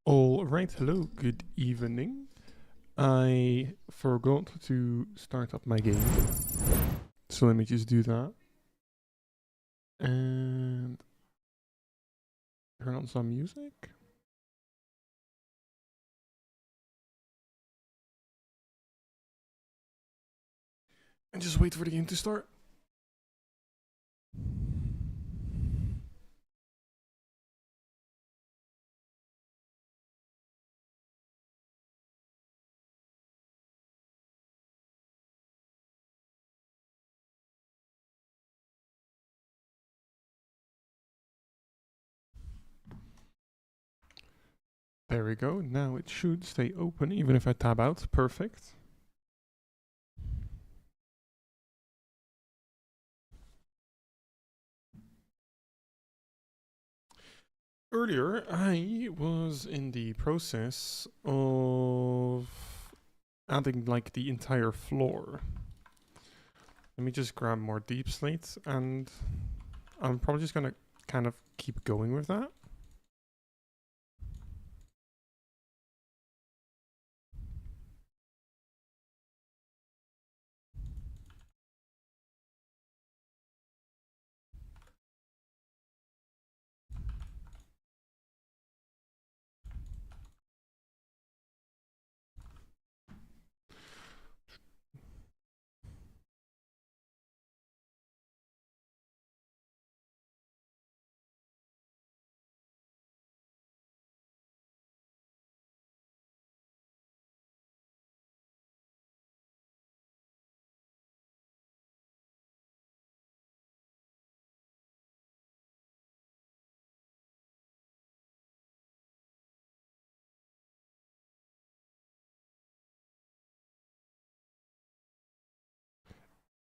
All right, hello, good evening. I forgot to start up my game, so let me just do that. And turn on some music. And just wait for the game to start. There we go. Now it should stay open even if I tab out. Perfect. Earlier, I was in the process of adding like the entire floor. Let me just grab more deep slate, and I'm probably just gonna kind of keep going with that.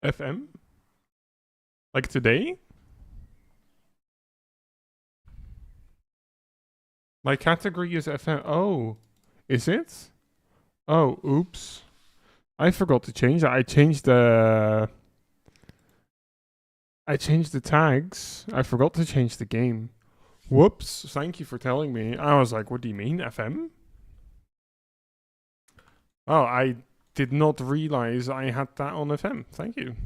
FM? Like today? My category is FM. Oh, is it? Oh, oops. I forgot to change that. I changed the tags. I forgot to change the game. Whoops. Thank you for telling me. I was like, what do you mean, FM? Oh, I did not realize I had that on FM. Thank you.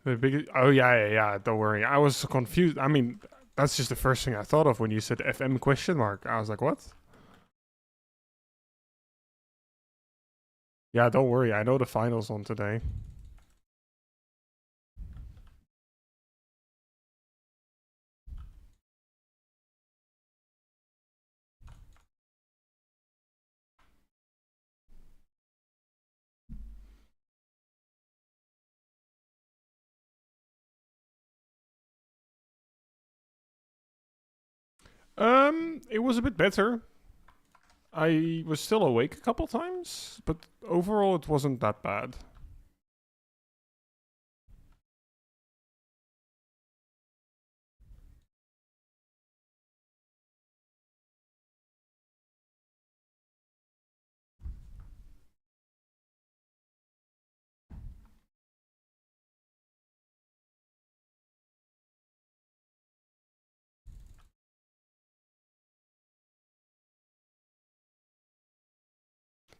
The big. Oh yeah. Don't worry. I was confused. I mean, that's just the first thing I thought of when you said FM question mark. I was like, what? Yeah, don't worry. I know the finals on today. It was a bit better. I was still awake a couple times, but overall it wasn't that bad.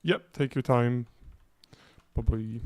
Yep, take your time. Probably.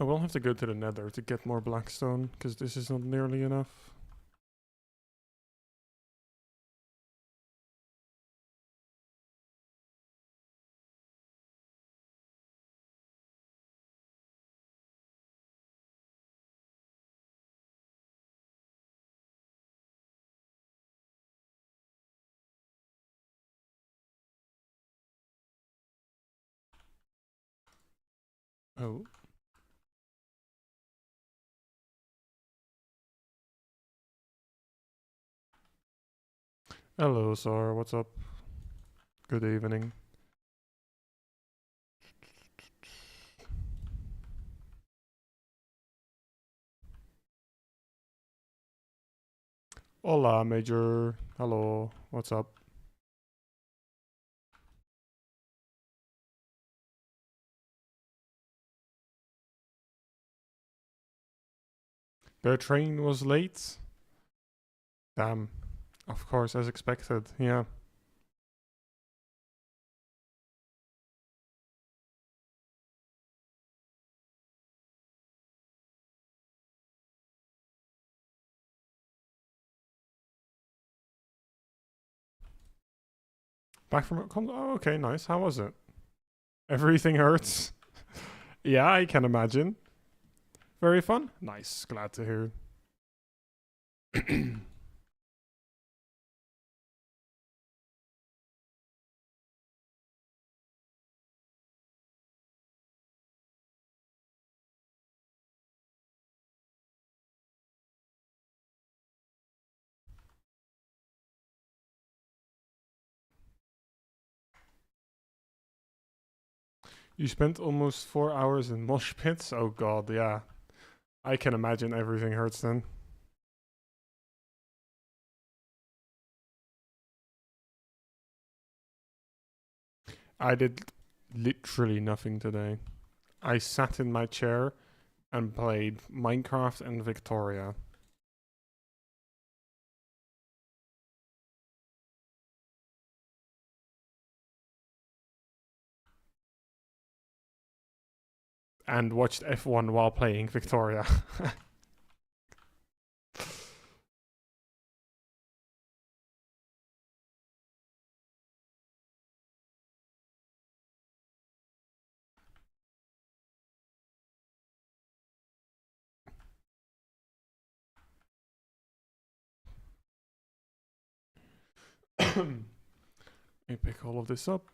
I will have to go to the nether to get more blackstone, because this is not nearly enough. Oh. Hello, sir. What's up? Good evening. Hola, Major. Hello. What's up? Their train was late? Damn. Of course, as expected. Yeah. Back from... Oh, okay, nice. How was it? Everything hurts. Yeah, I can imagine. Very fun? Nice. Glad to hear. You spent almost 4 hours in mosh pits? Oh god, yeah. I can imagine everything hurts then. I did literally nothing today. I sat in my chair and played Minecraft and Victoria. And watched F1 while playing Victoria. Let me pick all of this up.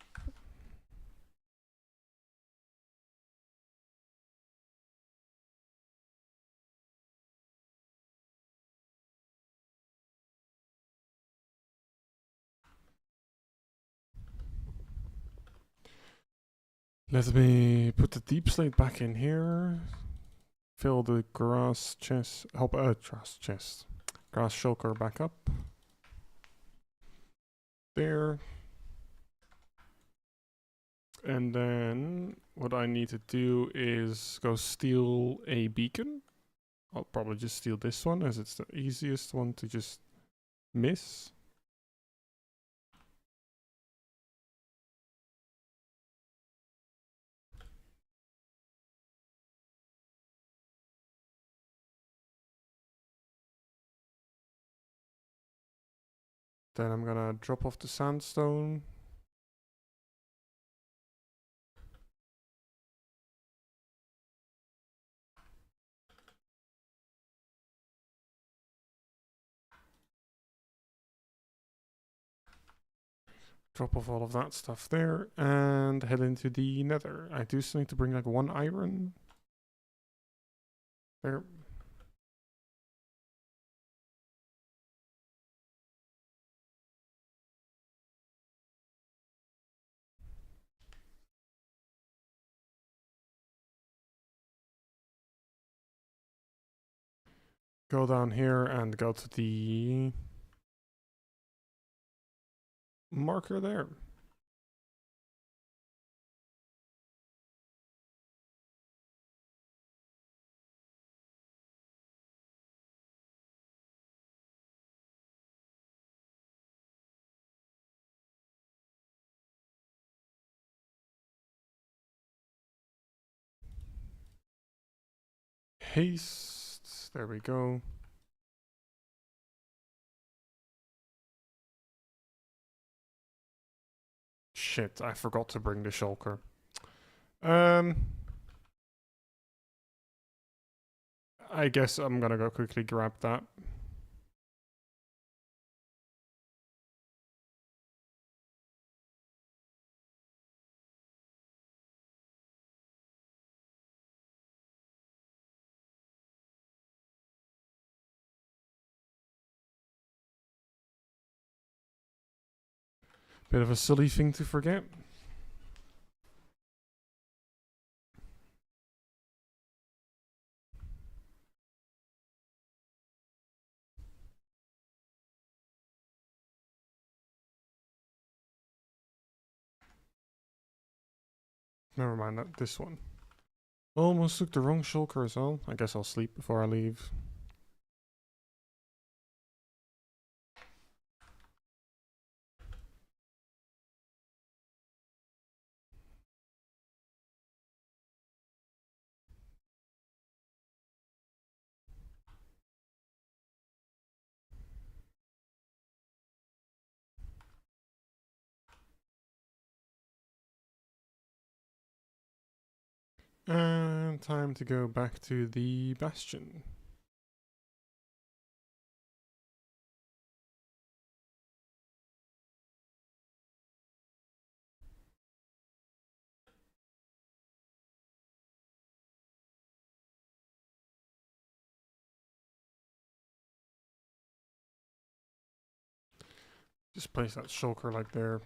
Let me put the deep slate back in here. Fill the grass chest. Grass shulker back up. There. And then what I need to do is go steal a beacon. I'll probably just steal this one as it's the easiest one to just miss. Then I'm gonna drop off the sandstone. Drop off all of that stuff there and head into the nether. I do still need to bring like 1 iron. There. Go down here and go to the marker there. Haste. There we go. Shit, I forgot to bring the shulker. I guess I'm gonna go quickly grab that. Bit of a silly thing to forget. Never mind that. This one. Almost took the wrong shulker as well. I guess I'll sleep before I leave. And time to go back to the bastion. Just place that shulker like there.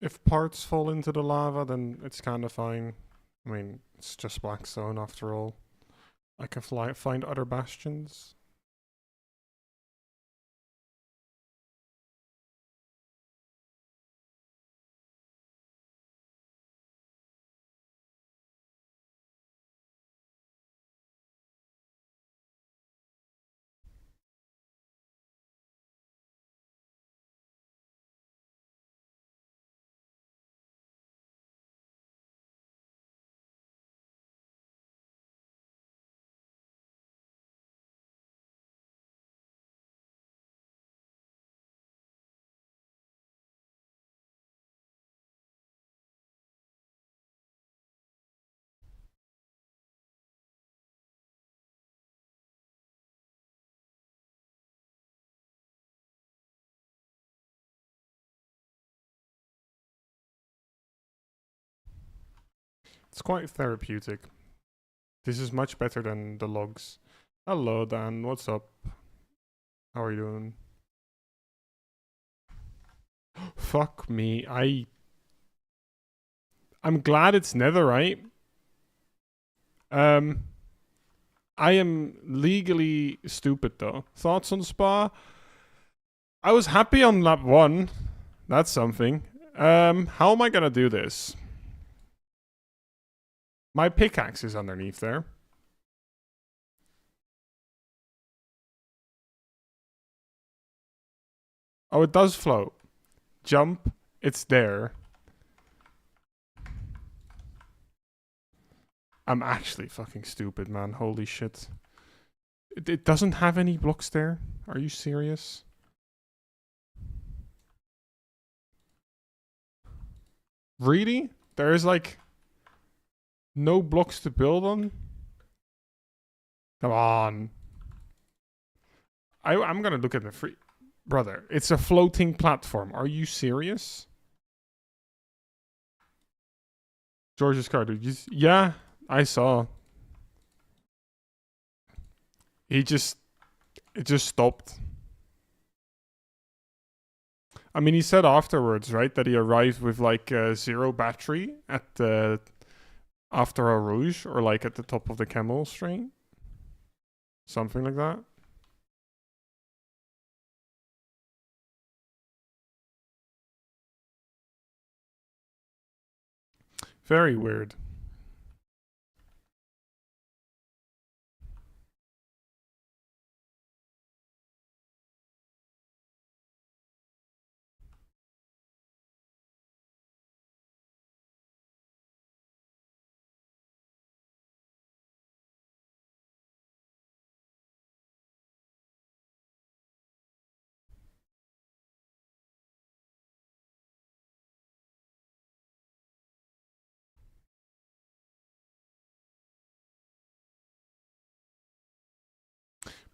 If parts fall into the lava, then it's kind of fine. I mean, it's just blackstone after all. I can find other bastions. It's quite therapeutic. This is much better than the logs. Hello, Dan. What's up? How are you doing? Fuck me. I'm glad it's netherite. I am legally stupid though. Thoughts on Spa? I was happy on lap 1. That's something. How am I gonna do this? My pickaxe is underneath there. Oh, it does float. Jump. It's there. I'm actually fucking stupid, man. Holy shit. It doesn't have any blocks there. Are you serious? Really? There is like no blocks to build on? Come on. I'm gonna look at the free... Brother, it's a floating platform. Are you serious? George's car, dude. Yeah, I saw. It just stopped. I mean, he said afterwards, right, that he arrived with like 0 battery at the after a rouge or like at the top of the camel string, something like that. Very weird.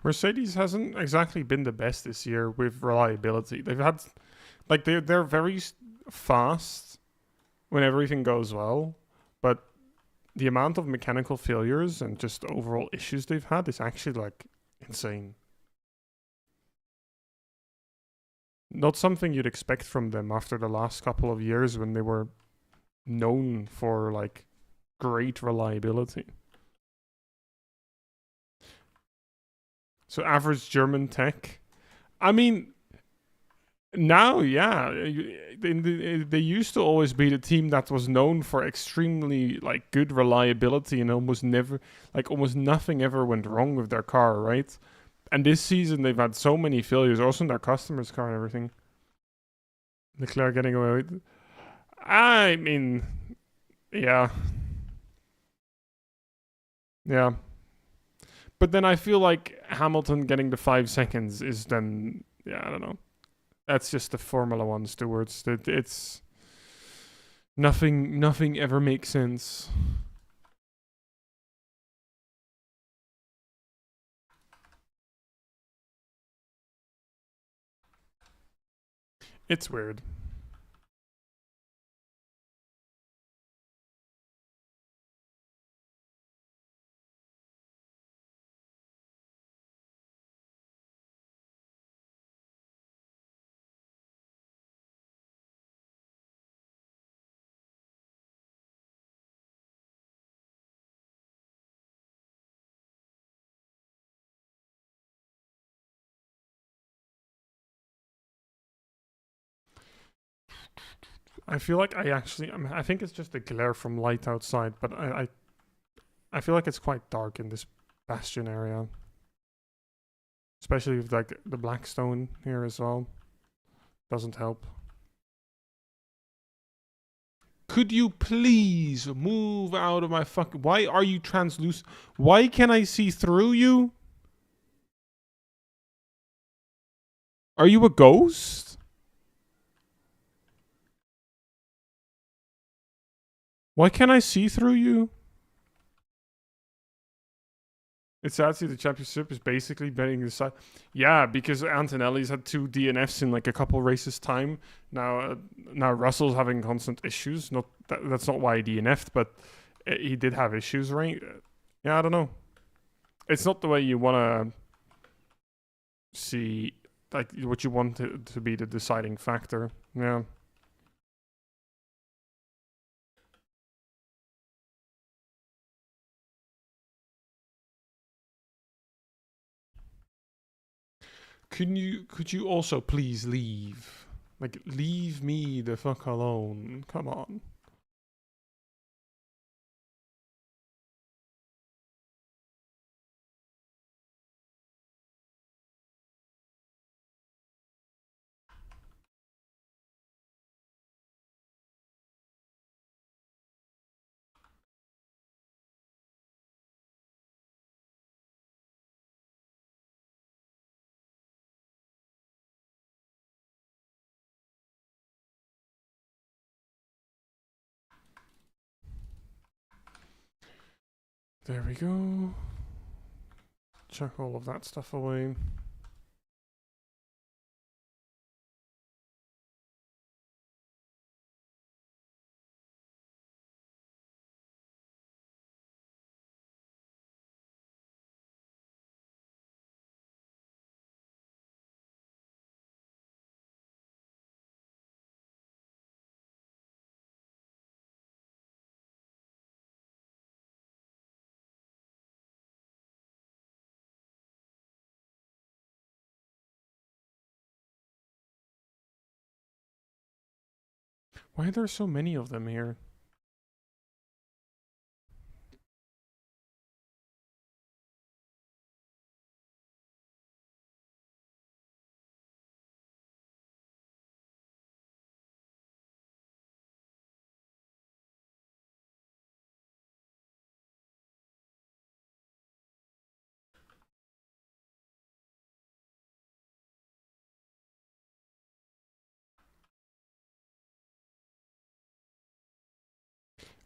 Mercedes hasn't exactly been the best this year with reliability. They've had, like, they're very fast, when everything goes well, but the amount of mechanical failures and just overall issues they've had is actually like insane. Not something you'd expect from them after the last couple of years when they were known for like great reliability. So average German tech. I mean, now, yeah, they used to always be the team that was known for extremely like good reliability and almost never, like almost nothing ever went wrong with their car, right? And this season they've had so many failures, also in their customers' car and everything. Leclerc getting away with. I mean, yeah, yeah. But then I feel like Hamilton getting the 5 seconds is then, yeah, I don't know. That's just the Formula One stewards. It's nothing ever makes sense. It's weird. I feel like I think it's just the glare from light outside, but I feel like it's quite dark in this bastion area, especially with like the black stone here as well. Doesn't help. Could you please move out of my fucking? Why are you translucent? Why can I see through you? Are you a ghost? Why can't I see through you? It's actually the championship is basically betting the side. Yeah, because Antonelli's had 2 DNFs in like a couple races time. Now Russell's having constant issues. Not that's not why he DNF'd, but he did have issues, right? Yeah, I don't know. It's not the way you want to see, like what you want it to be the deciding factor. Yeah. Could you also please leave? Like leave me the fuck alone. Come on. There we go. Chuck all of that stuff away. Why are there so many of them here?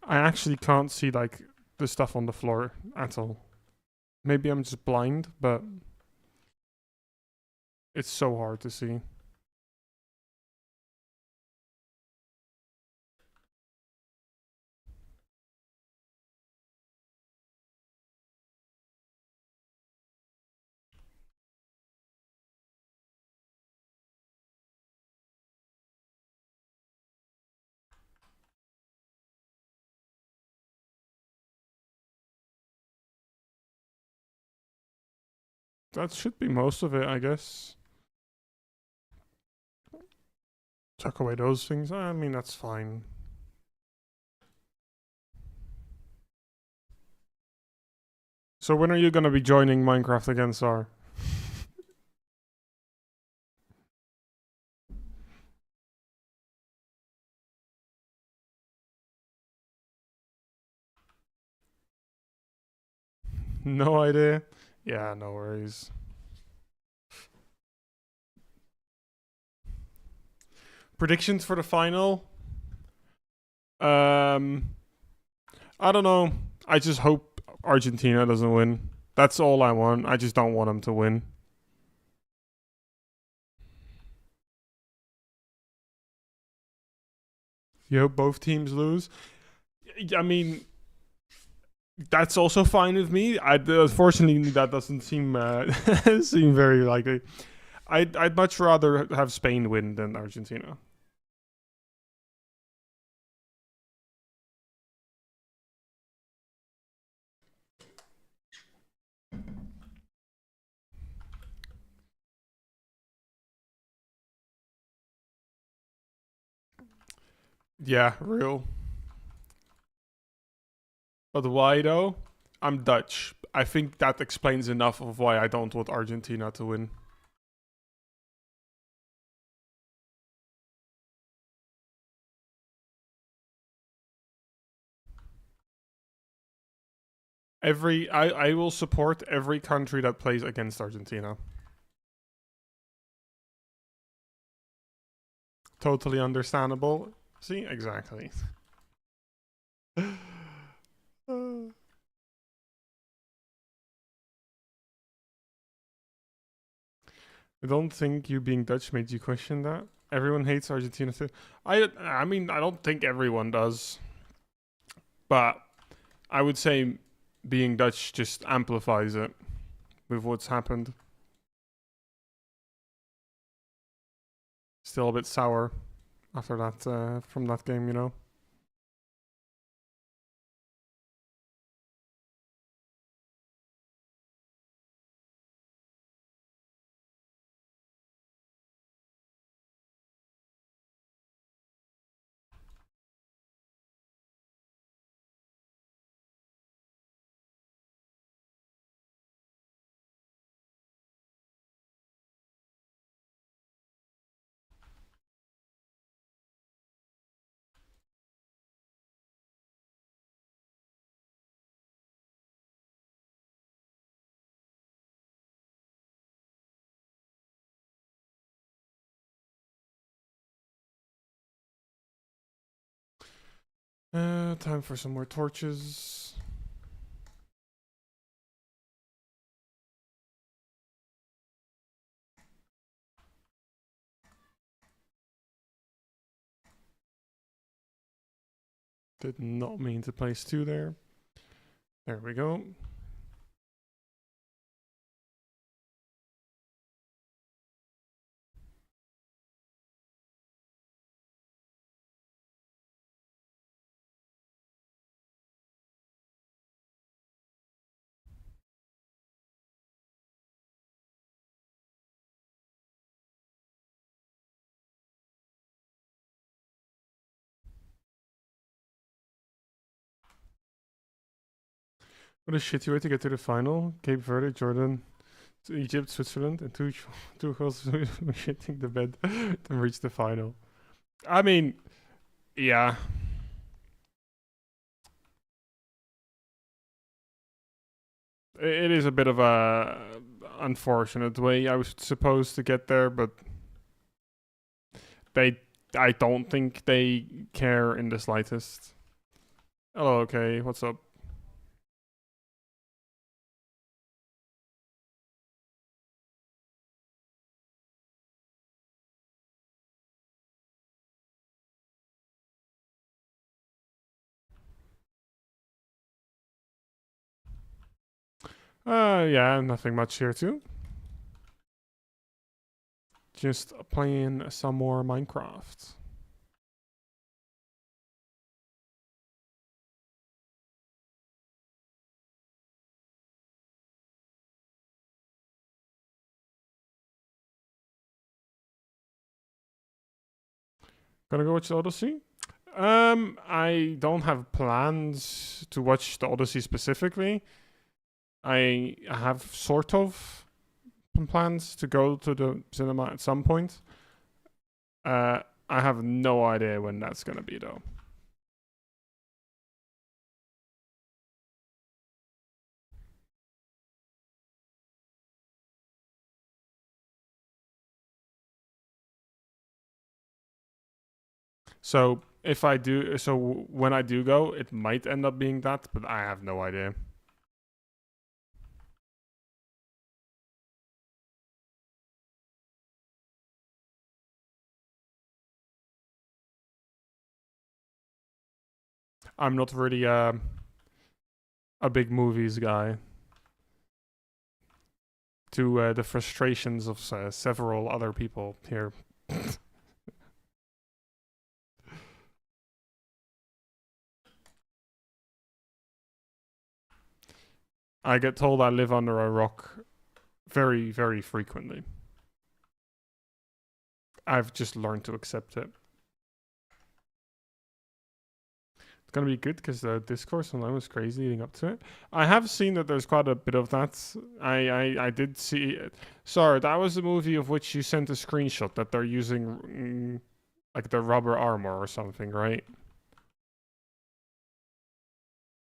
I actually can't see like the stuff on the floor at all. Maybe I'm just blind, but it's so hard to see. That should be most of it, I guess. Chuck away those things. I mean, that's fine. So when are you gonna be joining Minecraft again, Sar? No idea. Yeah, no worries. Predictions for the final? Um, I don't know. I just hope Argentina doesn't win. That's all I want. I just don't want them to win. You hope both teams lose? I mean, that's also fine with me. Unfortunately, that doesn't seem seem very likely. I'd much rather have Spain win than Argentina. Yeah, real. But why though? I'm Dutch. I think that explains enough of why I don't want Argentina to win. I will support every country that plays against Argentina. Totally understandable. See, exactly. I don't think you being Dutch made you question that. Everyone hates Argentina too. I mean I don't think everyone does, but I would say being Dutch just amplifies it with what's happened. Still a bit sour after that from that game, you know. Time for some more torches. Did not mean to place two there. There we go. What a shitty way to get to the final. Cape Verde, Jordan, Egypt, Switzerland, and two girls shitting the bed to reach the final. I mean, yeah. It is a bit of a unfortunate way I was supposed to get there, but they I don't think they care in the slightest. Hello, okay, what's up? Yeah, nothing much here too. Just playing some more Minecraft. Gonna go watch the Odyssey. I don't have plans to watch the Odyssey specifically. I have sort of some plans to go to the cinema at some point. I have no idea when that's gonna be though. So when I do go, it might end up being that, but I have no idea. I'm not really a big movies guy. To the frustrations of several other people here. I get told I live under a rock very, very frequently. I've just learned to accept it. It's gonna be good because the discourse online was crazy leading up to it. I have seen that there's quite a bit of that. I did see it. Sorry, that was the movie of which you sent a screenshot that they're using like the rubber armor or something, right?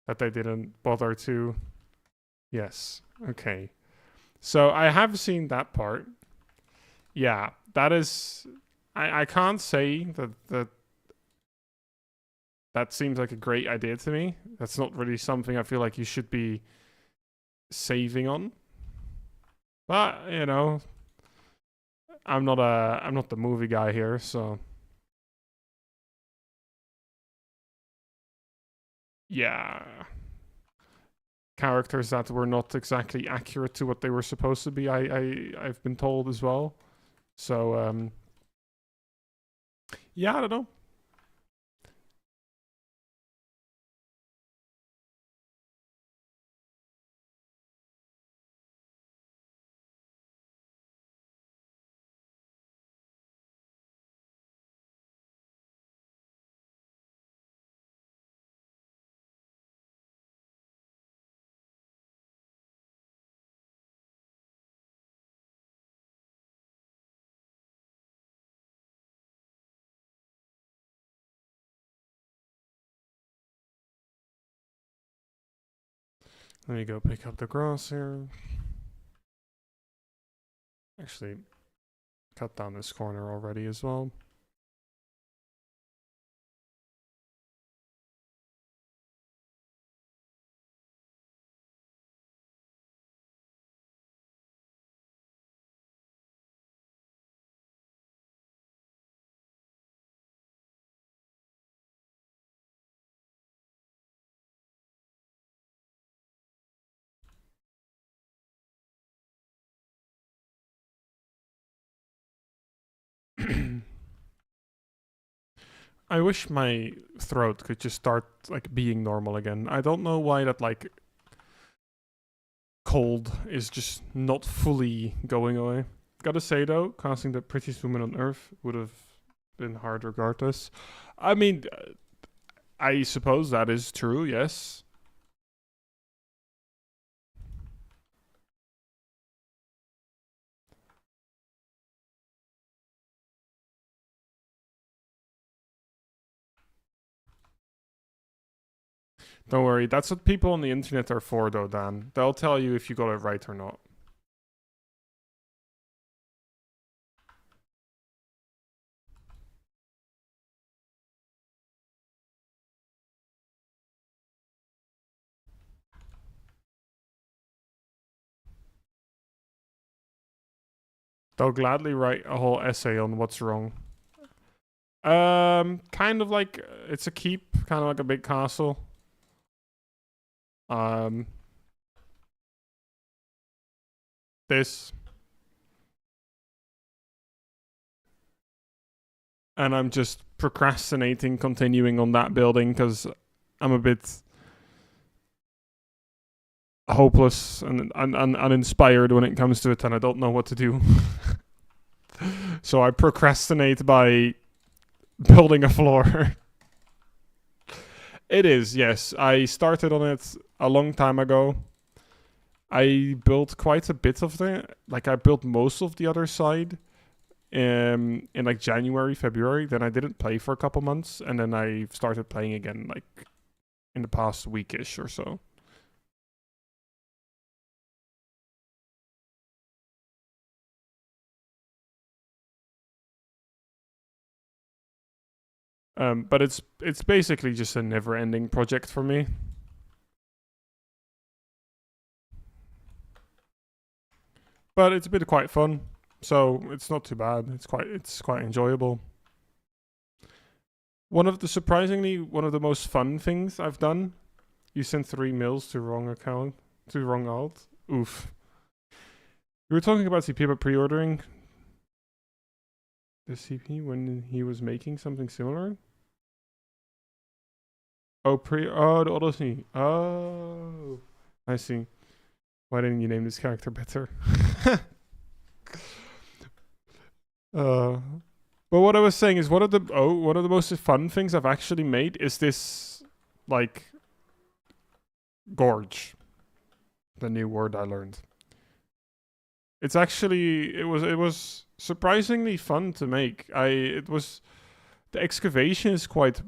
That they didn't bother to. Yes. Okay. So I have seen that part. Yeah, that is. I can't say that seems like a great idea to me. That's not really something I feel like you should be saving on. But you know, I'm not the movie guy here, so yeah. Characters that were not exactly accurate to what they were supposed to be. I've been told as well. So yeah, I don't know. Let me go pick up the grass here. Actually, cut down this corner already as well. I wish my throat could just start like being normal again. I don't know why that like cold is just not fully going away. Gotta say though, casting the prettiest woman on earth would have been hard regardless. I mean, I suppose that is true, yes. Don't worry, that's what people on the internet are for though, Dan. They'll tell you if you got it right or not. They'll gladly write a whole essay on what's wrong. Kind of like it's a keep, kind of like a big castle. Um, this, and I'm just procrastinating continuing on that building because I'm a bit hopeless and uninspired when it comes to it, and I don't know what to do. So I procrastinate by building a floor. It is, yes. I started on it a long time ago. I built quite a bit of it. Like I built most of the other side in like January, February. Then I didn't play for a couple months, and then I started playing again like in the past weekish or so. But it's basically just a never-ending project for me. But it's been quite fun, so it's not too bad. It's quite enjoyable. One of the most fun things I've done. You sent 3 mils to wrong account to wrong alt. Oof. We were talking about CP about pre-ordering the CP when he was making something similar. Oh, the Odyssey. Oh, I see. Why didn't you name this character better? But what I was saying is one of the most fun things I've actually made is this like gorge. The new word I learned. It's actually it was surprisingly fun to make. The excavation is quite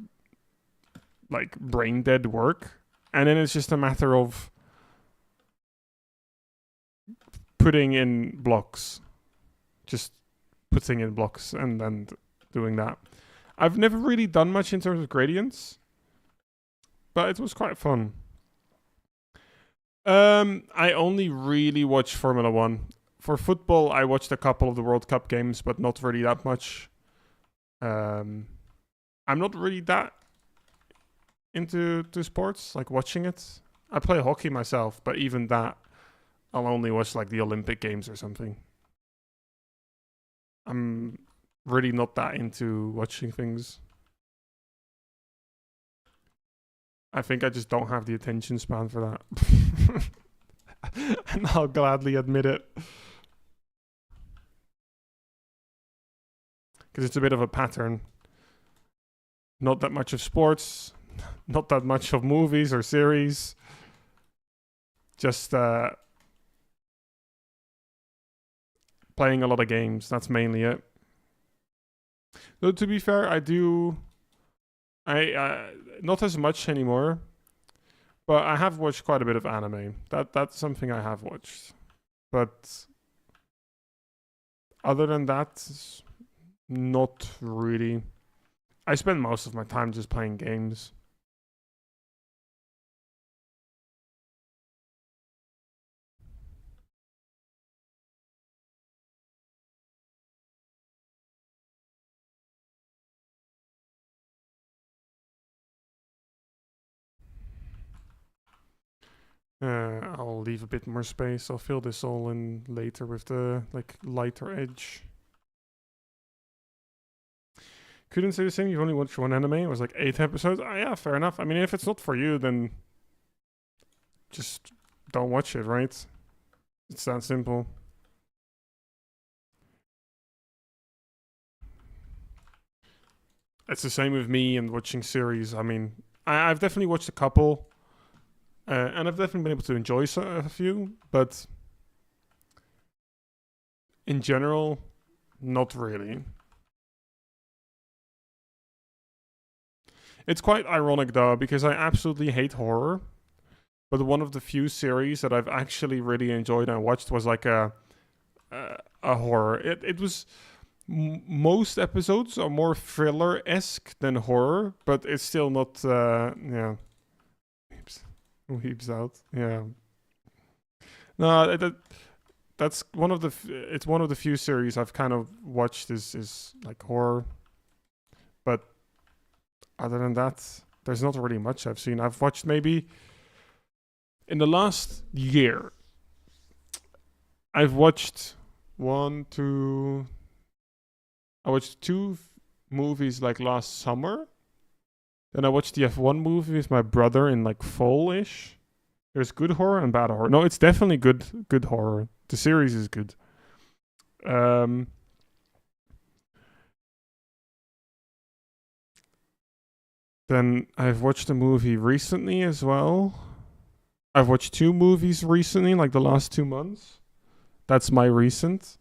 like brain dead work, and then it's just a matter of putting in blocks, just putting in blocks and then doing that. I've never really done much in terms of gradients, but it was quite fun. I only really watch Formula One. For football, I watched a couple of the World Cup games, but not really that much. I'm not really that into sports, like watching it. I play hockey myself, but even that, I'll only watch like the Olympic Games or something. I'm really not that into watching things. I think I just don't have the attention span for that. And I'll gladly admit it. Because it's a bit of a pattern. Not that much of sports, not that much of movies or series. Just playing a lot of games. That's mainly it. Though to be fair, I not as much anymore, but I have watched quite a bit of anime. That's something I have watched. But other than that, not really. I spend most of my time just playing games. I'll leave a bit more space. I'll fill this all in later with the like lighter edge. Couldn't say the same. You've only watched one anime. It was like 8 episodes. Oh, yeah, fair enough. I mean, if it's not for you, then just don't watch it, right? It's that simple. It's the same with me and watching series. I mean, I've definitely watched a couple, and I've definitely been able to enjoy a few, but in general, not really. It's quite ironic though, because I absolutely hate horror, but one of the few series that I've actually really enjoyed and watched was like a horror. It was most episodes are more thriller-esque than horror, but it's still not. Yeah, weeps out. Yeah. No, that's one of the. It's one of the few series I've kind of watched is like horror, but other than that, there's not really much I've seen. I've watched maybe in the last year. I've watched one, two. I watched two movies like last summer. Then I watched the F1 movie with my brother in like fall-ish. There's good horror and bad horror. No, it's definitely good horror. The series is good. Then I've watched a movie recently as well. I've watched 2 movies recently, like the last 2 months. That's my recent.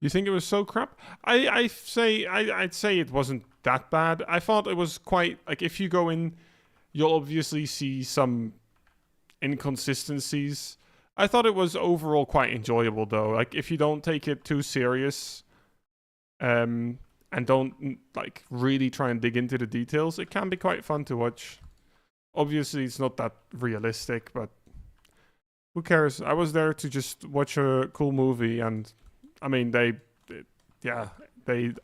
You think it was so crap? I'd say it wasn't that bad. I thought it was quite like, if you go in, you'll obviously see some inconsistencies. I thought it was overall quite enjoyable though. Like, if you don't take it too serious, and don't like really try and dig into the details, it can be quite fun to watch. Obviously, it's not that realistic, but who cares? I was there to just watch a cool movie, and I mean, they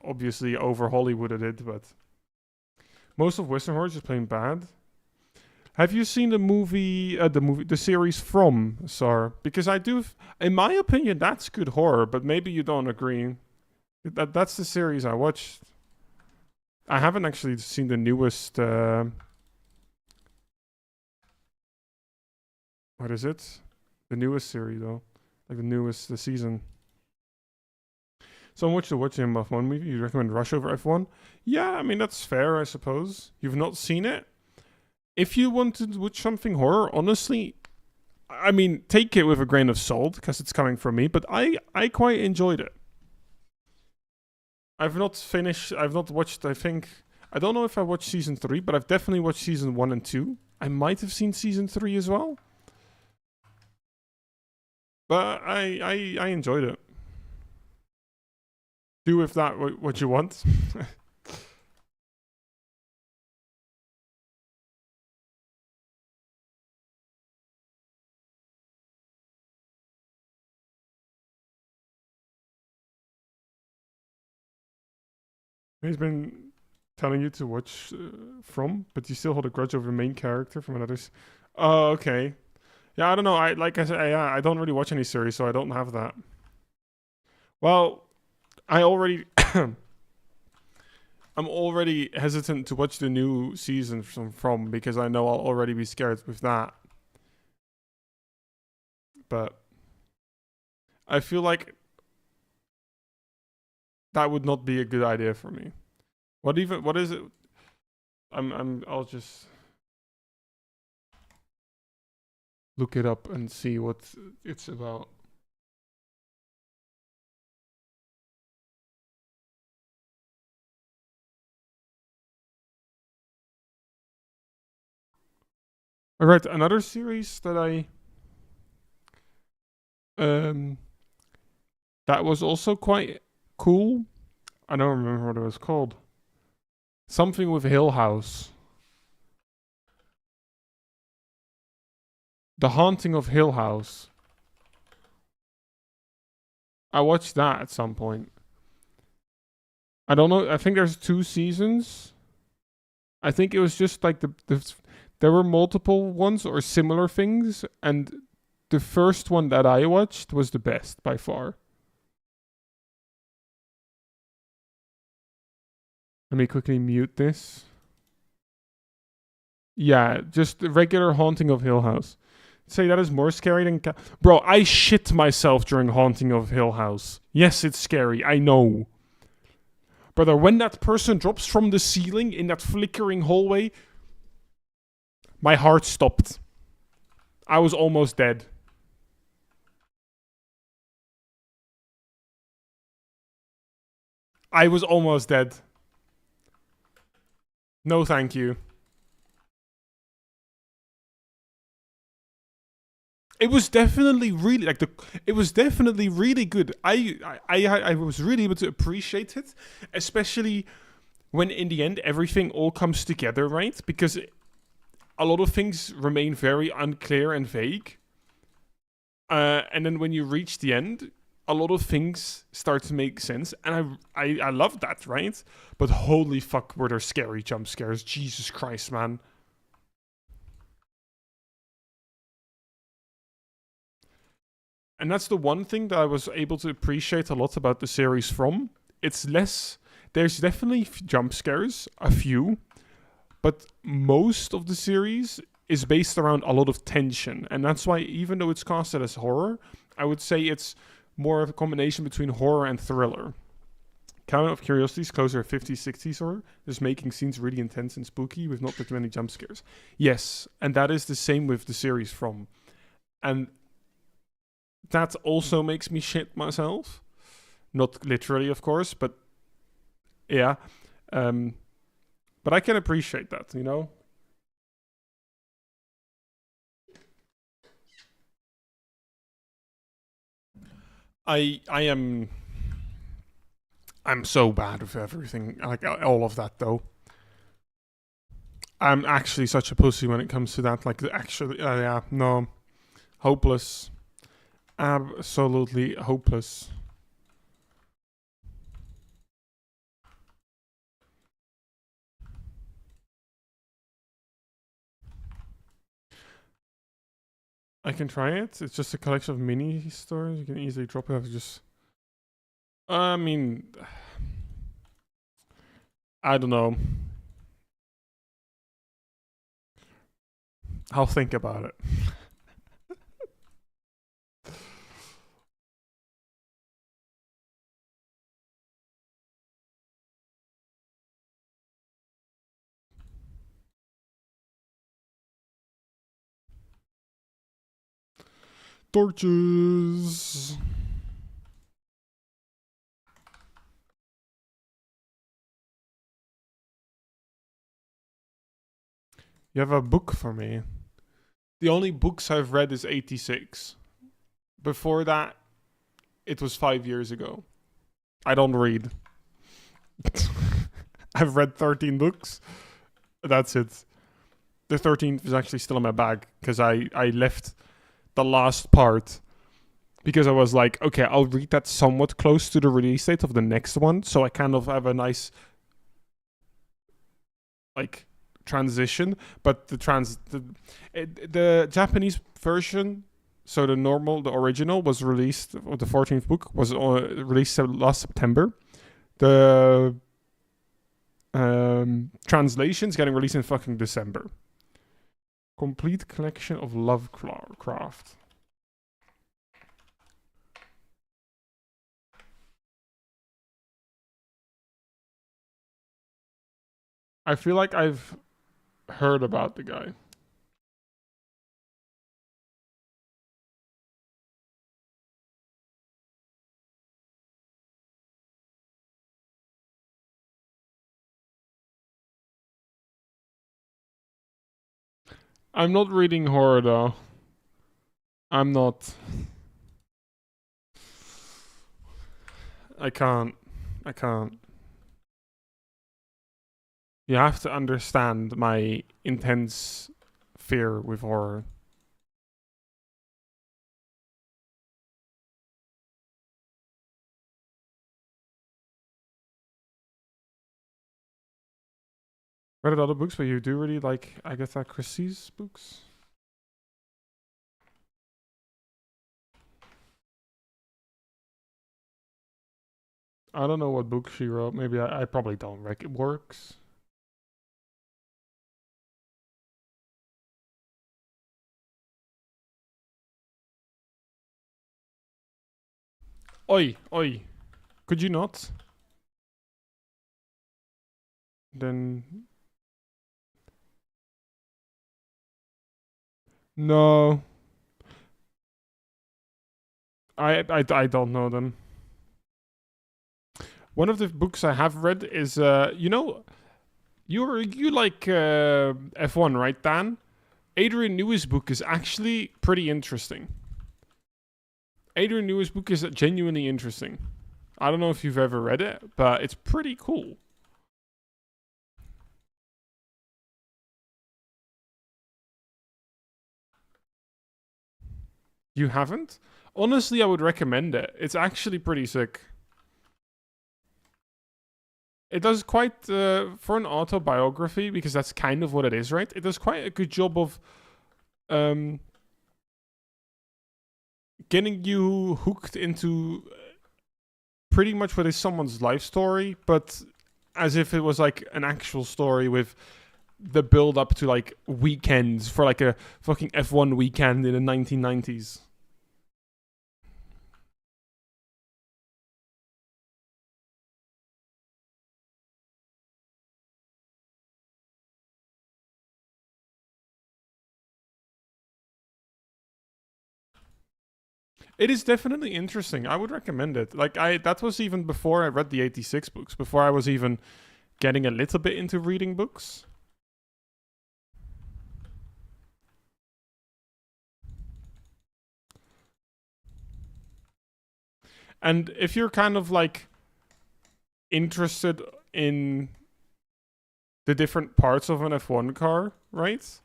obviously over Hollywooded it, but most of Western horror is just plain bad. Have you seen the series From, Sar? Because I do, in my opinion, that's good horror, but maybe you don't agree. That's the series I watched. I haven't actually seen the newest. What is it? The newest series though, like the season. So much to watch in F1 movie. You recommend Rush over F1? Yeah, I mean that's fair, I suppose. You've not seen it. If you want to watch something horror, honestly, I mean, take it with a grain of salt because it's coming from me. But I quite enjoyed it. I've not watched. I don't know if I watched season 3, but I've definitely watched season 1 and 2. I might have seen season 3 as well. But I enjoyed it. Do with that what you want. He's been telling you to watch From, but you still hold a grudge over the main character from another. Oh, okay. Yeah, I don't know. Like I said, I don't really watch any series, so I don't have that. Well, I already I'm already hesitant to watch the new season from because I know I'll already be scared with that. But I feel like that would not be a good idea for me. What is it? I'll just look it up and see what it's about. All right, another series that that was also quite cool. I don't remember what it was called. Something with Hill House. The Haunting of Hill House. I watched that at some point. I don't know. I think there's 2 seasons. I think it was just like there were multiple ones or similar things, and the first one that I watched was the best by far. Let me quickly mute this. Yeah, just the regular Haunting of Hill House. Say that is more scary than... Bro, I shit myself during Haunting of Hill House. Yes, it's scary, I know. Brother, when that person drops from the ceiling in that flickering hallway, my heart stopped. I was almost dead. I was almost dead. No, thank you. It was definitely really it was definitely really good. I was really able to appreciate it, especially when in the end everything all comes together, right? Because a lot of things remain very unclear and vague. And then when you reach the end, a lot of things start to make sense, and I love that, right? But holy fuck, were there scary jump scares? Jesus Christ, man. And that's the one thing that I was able to appreciate a lot about the series From. It's less... There's definitely jump scares, a few, but most of the series is based around a lot of tension. And that's why, even though it's casted as horror, I would say it's more of a combination between horror and thriller. Count of Curiosities, closer 50s, 60s horror, just making scenes really intense and spooky with not that many jump scares. Yes, and that is the same with the series From. And that also makes me shit myself. Not literally, of course, but yeah. But I can appreciate that, you know? I'm so bad with everything, like all of that though. I'm actually such a pussy when it comes to that. Like actually, yeah, no, hopeless, absolutely hopeless. I can try it. It's just a collection of mini stories. You can easily drop it. Just, I mean, I don't know. I'll think about it. Torches. You have a book for me. The only books I've read is 86. Before that, it was 5 years ago. I don't read. I've read 13 books. That's it. The 13th is actually still in my bag because I left the last part because I was like, okay, I'll read that somewhat close to the release date of the next one, so I kind of have a nice like transition. But the Japanese version, so the original was released. The 14th book was released last September. The translation's getting released in fucking December. Complete collection of Lovecraft. I feel like I've heard about the guy. I'm not reading horror though. I'm not. I can't. You have to understand my intense fear with horror. Read other books, but you do really like Agatha Christie's books? I don't know what book she wrote. Maybe I probably don't. Like it works. Oi, oi. Could you not? Then no. I don't know them. One of the books I have read is you know, you like F1, right, Dan? Adrian Newey's book is actually pretty interesting. Adrian Newey's book is genuinely interesting. I don't know if you've ever read it, but it's pretty cool. You haven't? Honestly, I would recommend it. It's actually pretty sick. It does quite, for an autobiography, because that's kind of what it is, right? It does quite a good job of getting you hooked into pretty much what is someone's life story, but as if it was like an actual story with the build up to like weekends for like a fucking F1 weekend in the 1990s. It is definitely interesting. I would recommend it. Like that was even before I read the 86 books, before I was even getting a little bit into reading books. And if you're kind of like interested in the different parts of an F1 car, right?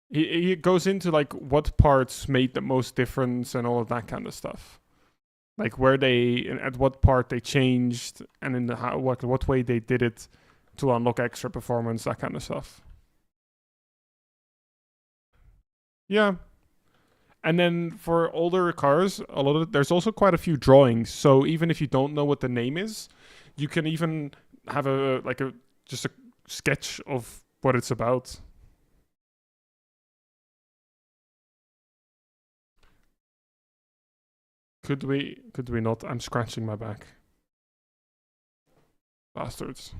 He goes into like what parts made the most difference and all of that kind of stuff. Like where they, at what part they changed, and in the what way they did it to unlock extra performance, that kind of stuff. Yeah. And then for older cars, there's also quite a few drawings. So even if you don't know what the name is, you can even have just a sketch of what it's about. Could we? Could we not? I'm scratching my back. Bastards.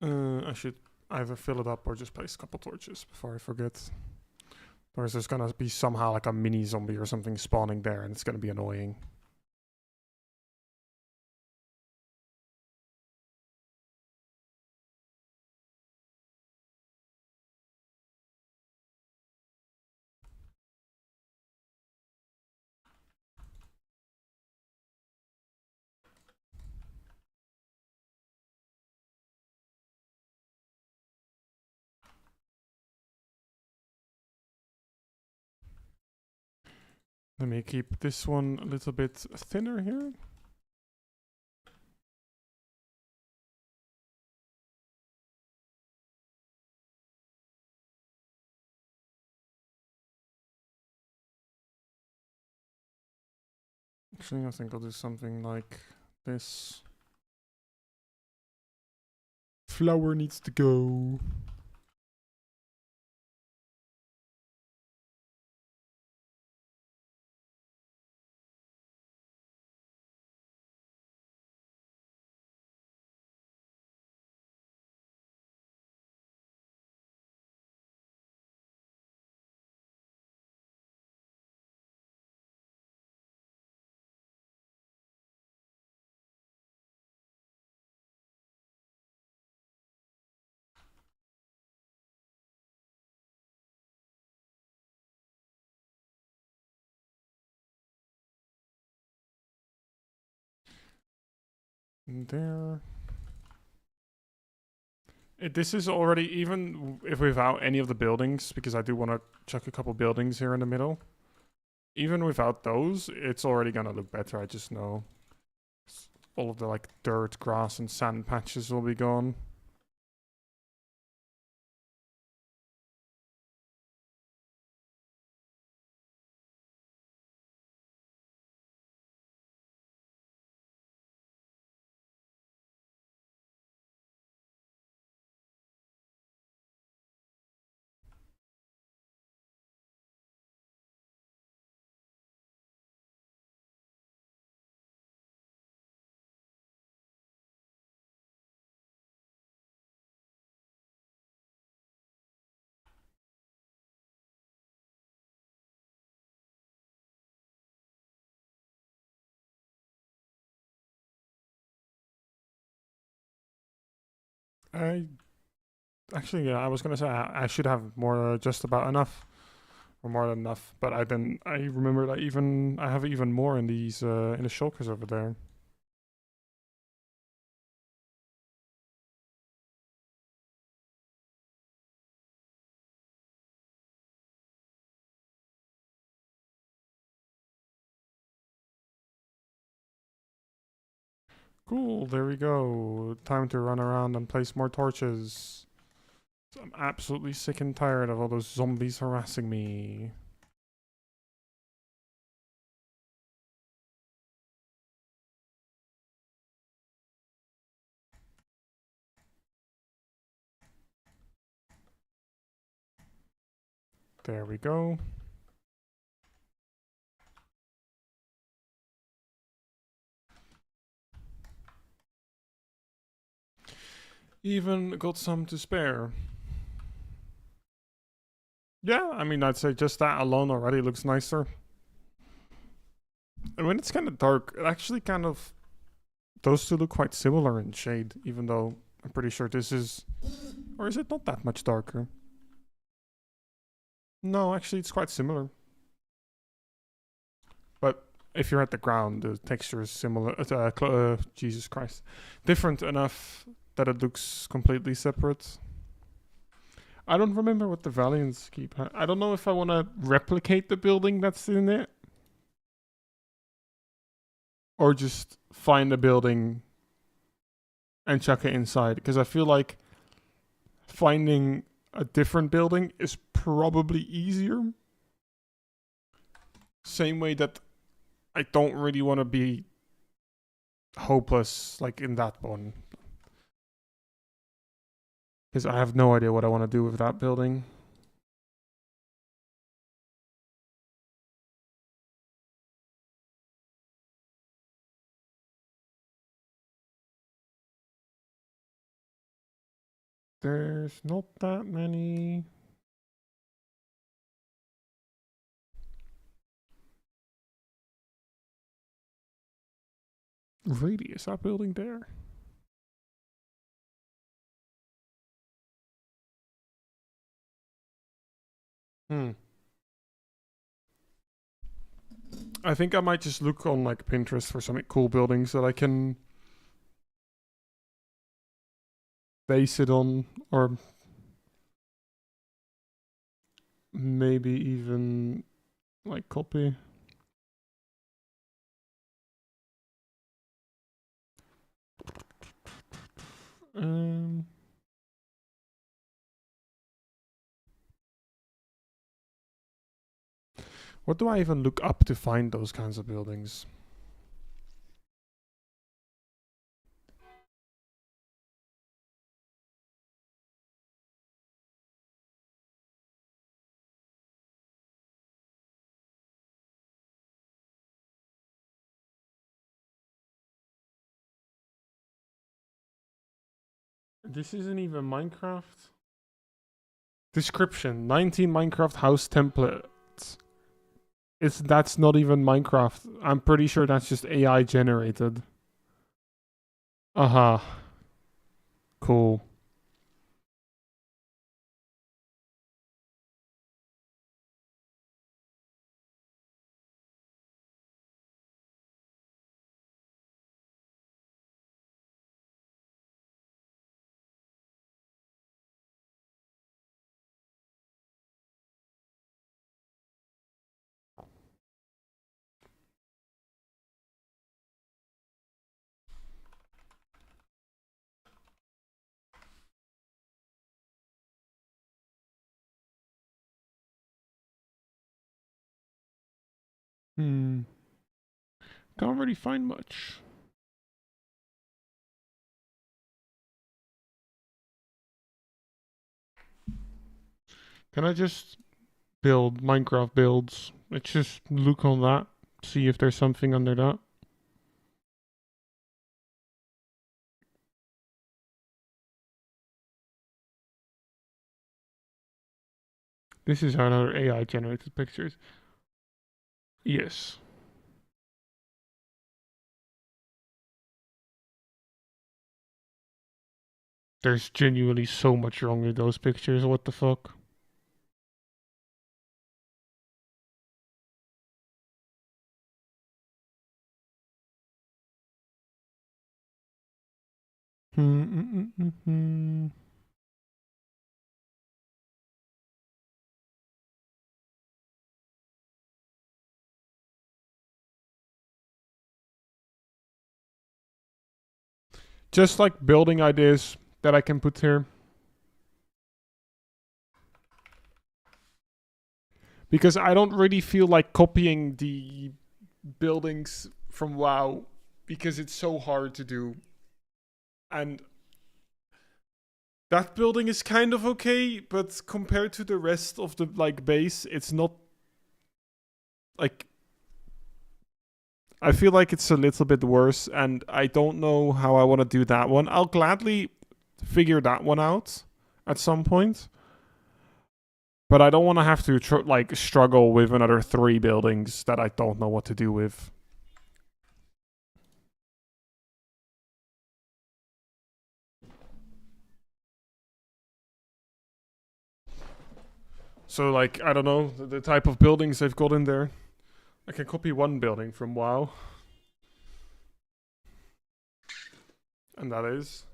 I should either fill it up or just place a couple torches before I forget. Or is there's gonna be somehow like a mini zombie or something spawning there, and it's gonna be annoying. Let me keep this one a little bit thinner here. Actually, I think I'll do something like this. Flower needs to go. There. This is already, even if without any of the buildings, because I do want to chuck a couple buildings here in the middle. Even without those, it's already gonna look better. I just know all of the like dirt, grass, and sand patches will be gone. I actually, yeah, I was gonna say I should have more, just about enough, or more than enough. But I remember that I have even more in these in the shulkers over there. Cool, there we go. Time to run around and place more torches. I'm absolutely sick and tired of all those zombies harassing me. There we go. Even got some to spare. Yeah, I mean, I'd say just that alone already looks nicer. And when it's kind of dark, it actually kind of... Those two look quite similar in shade, even though I'm pretty sure this is... Or is it not that much darker? No, actually, it's quite similar. But if you're at the ground, the texture is similar. Jesus Christ. Different enough that it looks completely separate. I don't remember what the Valiants keep. I don't know if I want to replicate the building that's in it. Or just find a building and chuck it inside. Because I feel like finding a different building is probably easier. Same way that I don't really want to be hopeless like in that one. Because I have no idea what I want to do with that building. There's not that many. Really, is that building there? I think I might just look on like Pinterest for some cool buildings that I can base it on, or maybe even like copy. Um, what do I even look up to find those kinds of buildings? This isn't even Minecraft. Description: 19 Minecraft house templates. That's not even Minecraft. I'm pretty sure that's just AI generated. Uh-huh. Cool. Can't really find much. Can I just build Minecraft builds? Let's just look on that, see if there's something under that. This is another AI generated pictures. Yes. There's genuinely so much wrong with those pictures. What the fuck? Hmm. just like building ideas that I can put here. Because I don't really feel like copying the buildings from WoW because it's so hard to do. And that building is kind of okay, but compared to the rest of the like base, it's not like I feel like it's a little bit worse, and I don't know how I want to do that one. I'll gladly figure that one out at some point, but I don't want to have to like struggle with another 3 buildings that I don't know what to do with. So like I don't know the type of buildings they've got in there. I can copy one building from WoW, and that is.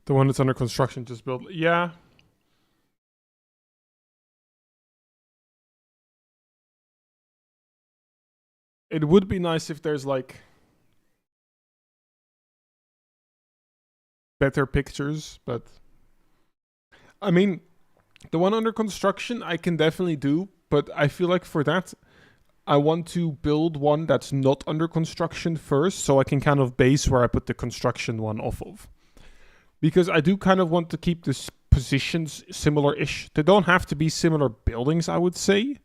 The one that's under construction just built. Yeah. It would be nice if there's like better pictures, but I mean, the one under construction I can definitely do, but I feel like for that I want to build one that's not under construction first so I can kind of base where I put the construction one off of. Because I do kind of want to keep the positions similar-ish. They don't have to be similar buildings, I would say.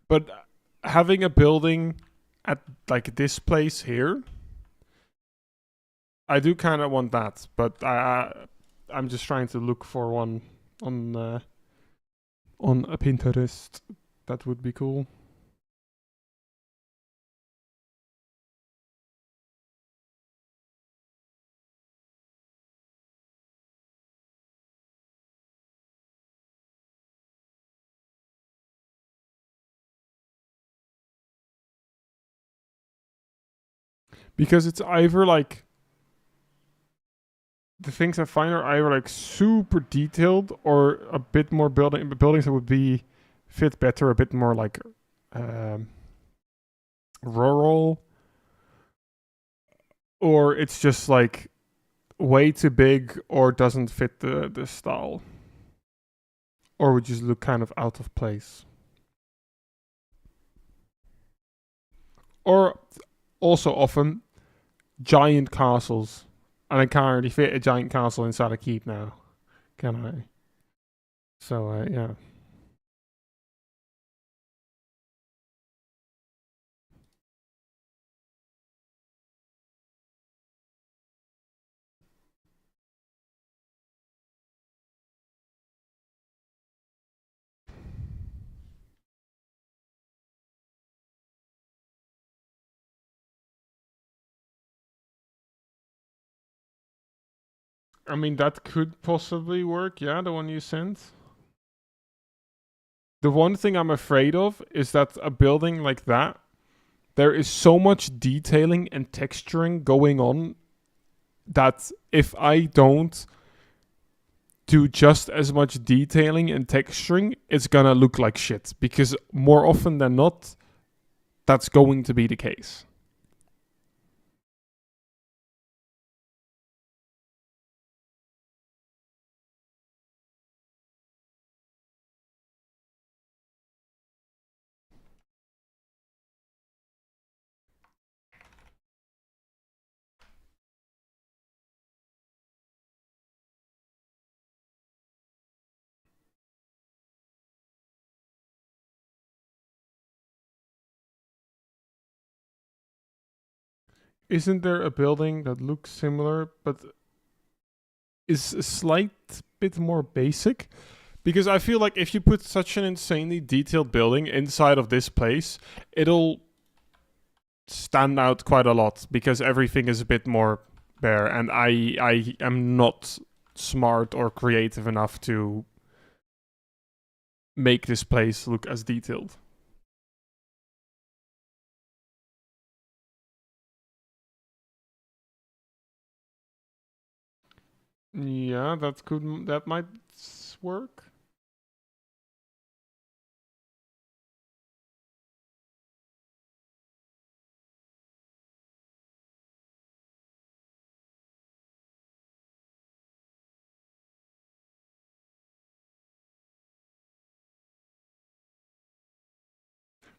But having a building at like this place here, I do kind of want that. But I'm just trying to look for one on a Pinterest. That would be cool. Because it's either like the things I find are either like super detailed or a bit more buildings that would be fit better, a bit more like rural, or it's just like way too big or doesn't fit the style, or would just look kind of out of place. Or also often giant castles, and I can't really fit a giant castle inside a keep now, can I? So yeah. I mean, that could possibly work, yeah, the one you sent. The one thing I'm afraid of is that a building like that, there is so much detailing and texturing going on that if I don't do just as much detailing and texturing, it's gonna look like shit. Because more often than not, that's going to be the case. Isn't there a building that looks similar but is a slight bit more basic? Because I feel like if you put such an insanely detailed building inside of this place, it'll stand out quite a lot because everything is a bit more bare, and I am not smart or creative enough to make this place look as detailed. Yeah, that might work.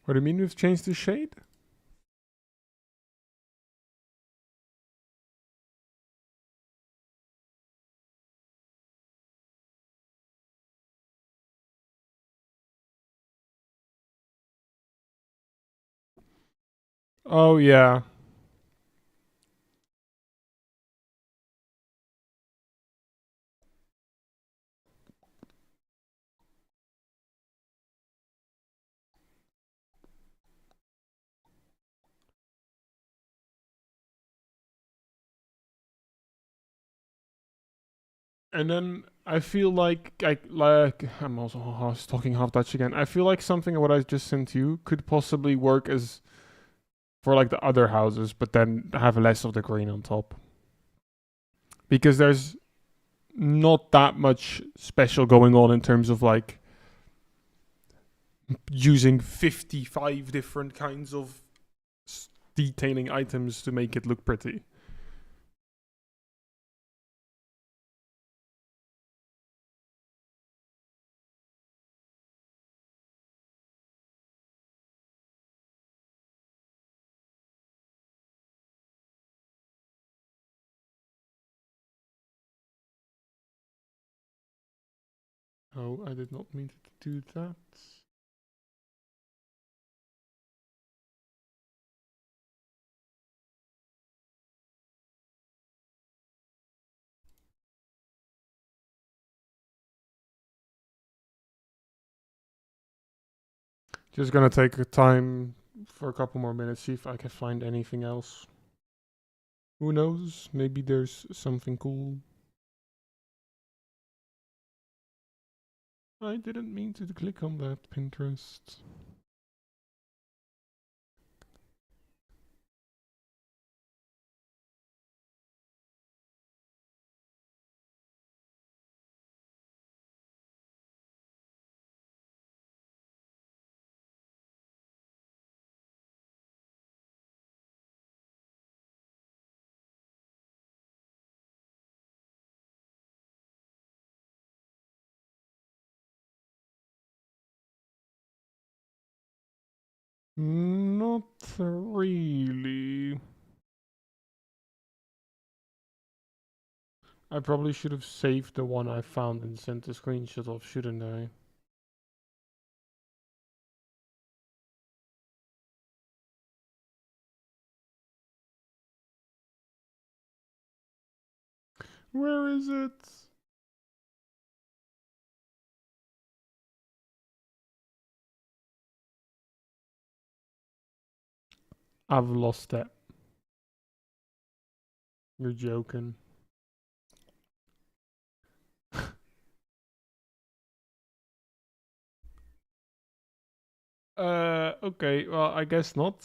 What do you mean we've changed the shade? Oh yeah. And then I feel like I'm also talking half Dutch again. I feel like something what I just sent you could possibly work as for like the other houses, but then have less of the green on top. Because there's not that much special going on in terms of like using 55 different kinds of detailing items to make it look pretty. Oh, I did not mean to do that. Just gonna take a time for a couple more minutes, see if I can find anything else. Who knows? Maybe there's something cool. I didn't mean to click on that Pinterest. Not really. I probably should have saved the one I found and sent a screenshot of, shouldn't I? Where is it? I've lost it. You're joking. Okay, well, I guess not.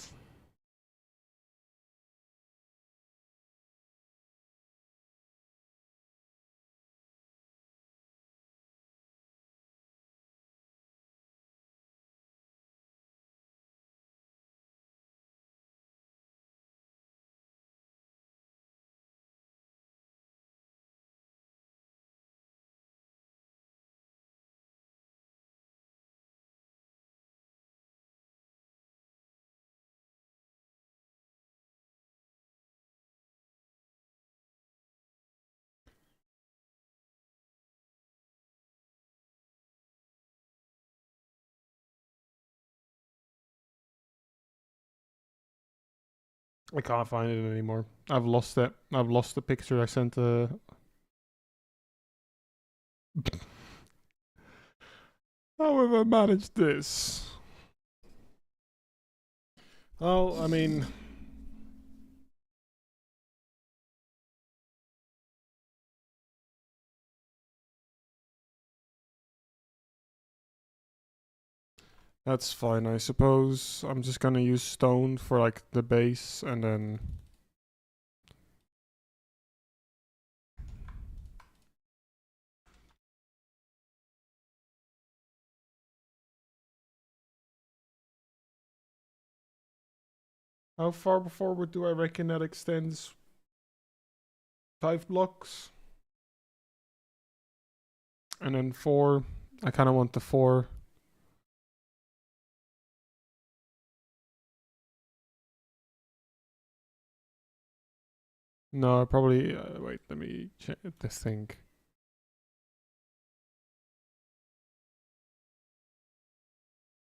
I can't find it anymore. I've lost it. I've lost the picture I sent. How have I managed this? Oh, I mean, that's fine, I suppose. I'm just gonna use stone for like the base and then How far forward do I reckon that extends? 5 blocks? And then 4. I kind of want the 4. No, probably. Wait, let me check this thing.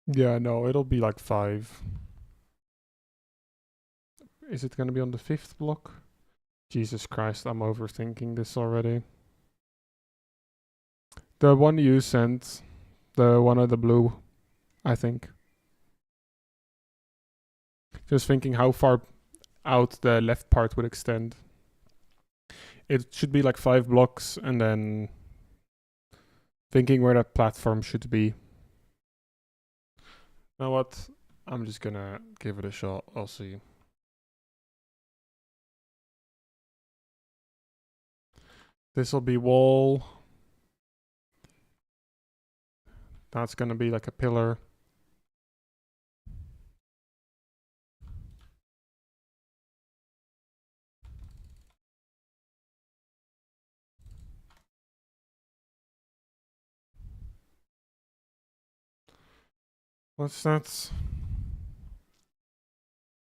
Yeah, no, it'll be like 5. Is it gonna be on the 5th block? Jesus Christ, I'm overthinking this already. The one you sent, the one of the blue, I think. Just thinking how far out the left part would extend. It should be like 5 blocks, and then thinking where that platform should be. You know what? I'm just gonna give it a shot. I'll see. This will be wall. That's gonna be like a pillar. What's that?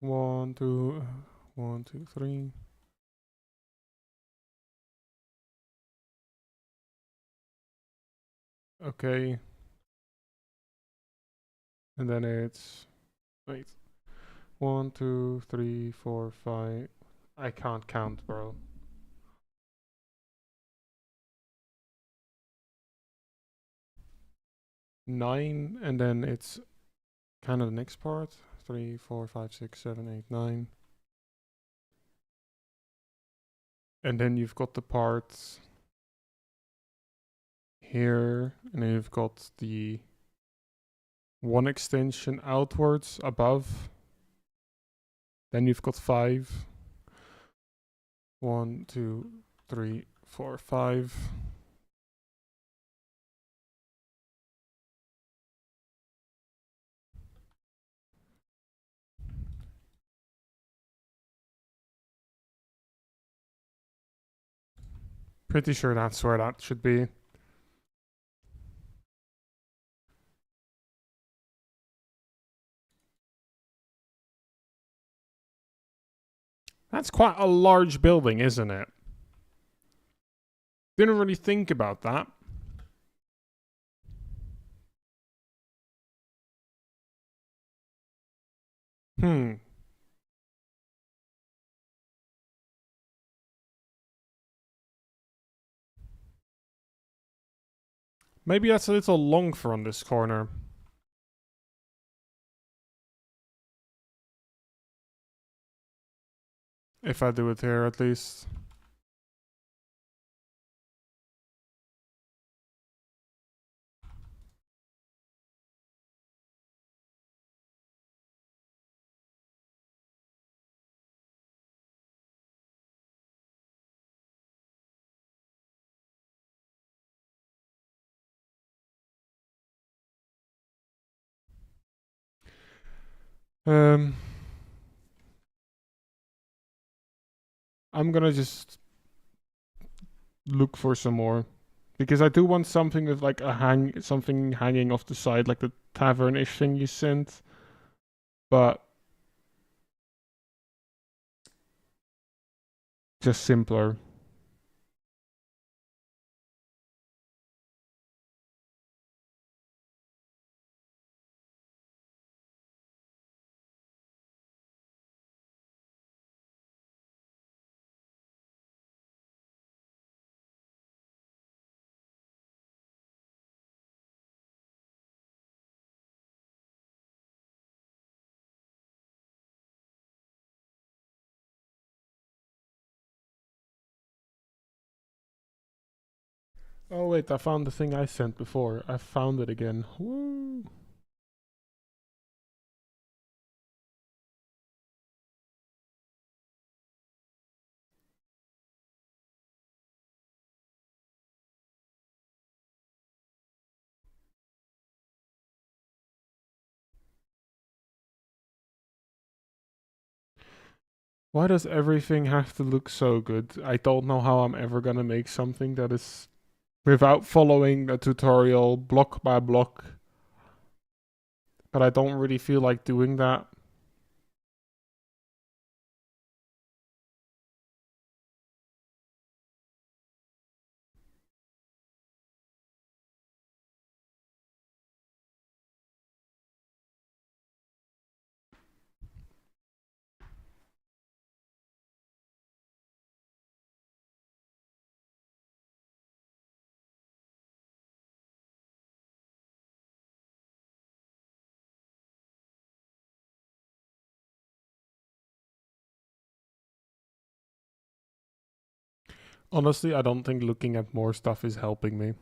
1, 2, 1, 2, 3. Okay. And then it's wait. 1, 2, 3, 4, 5. I can't count, bro. 9, and then it's kind of the next part. 3, 4, 5, 6, 7, 8, 9. And then you've got the parts here, and then you've got the one extension outwards above. Then you've got 5. 1, 2, 3, 4, 5. Pretty sure that's where that should be. That's quite a large building, isn't it? Didn't really think about that. Hmm. Maybe that's a little long for on this corner. If I do it here, at least. Um, I'm gonna just look for some more because I do want something with like something hanging off the side, like the tavern-ish thing you sent. But just simpler. Oh wait, I found the thing I sent before. I found it again. Woo! Why does everything have to look so good? I don't know how I'm ever gonna make something that is without following a tutorial block by block. But I don't really feel like doing that. Honestly, I don't think looking at more stuff is helping me.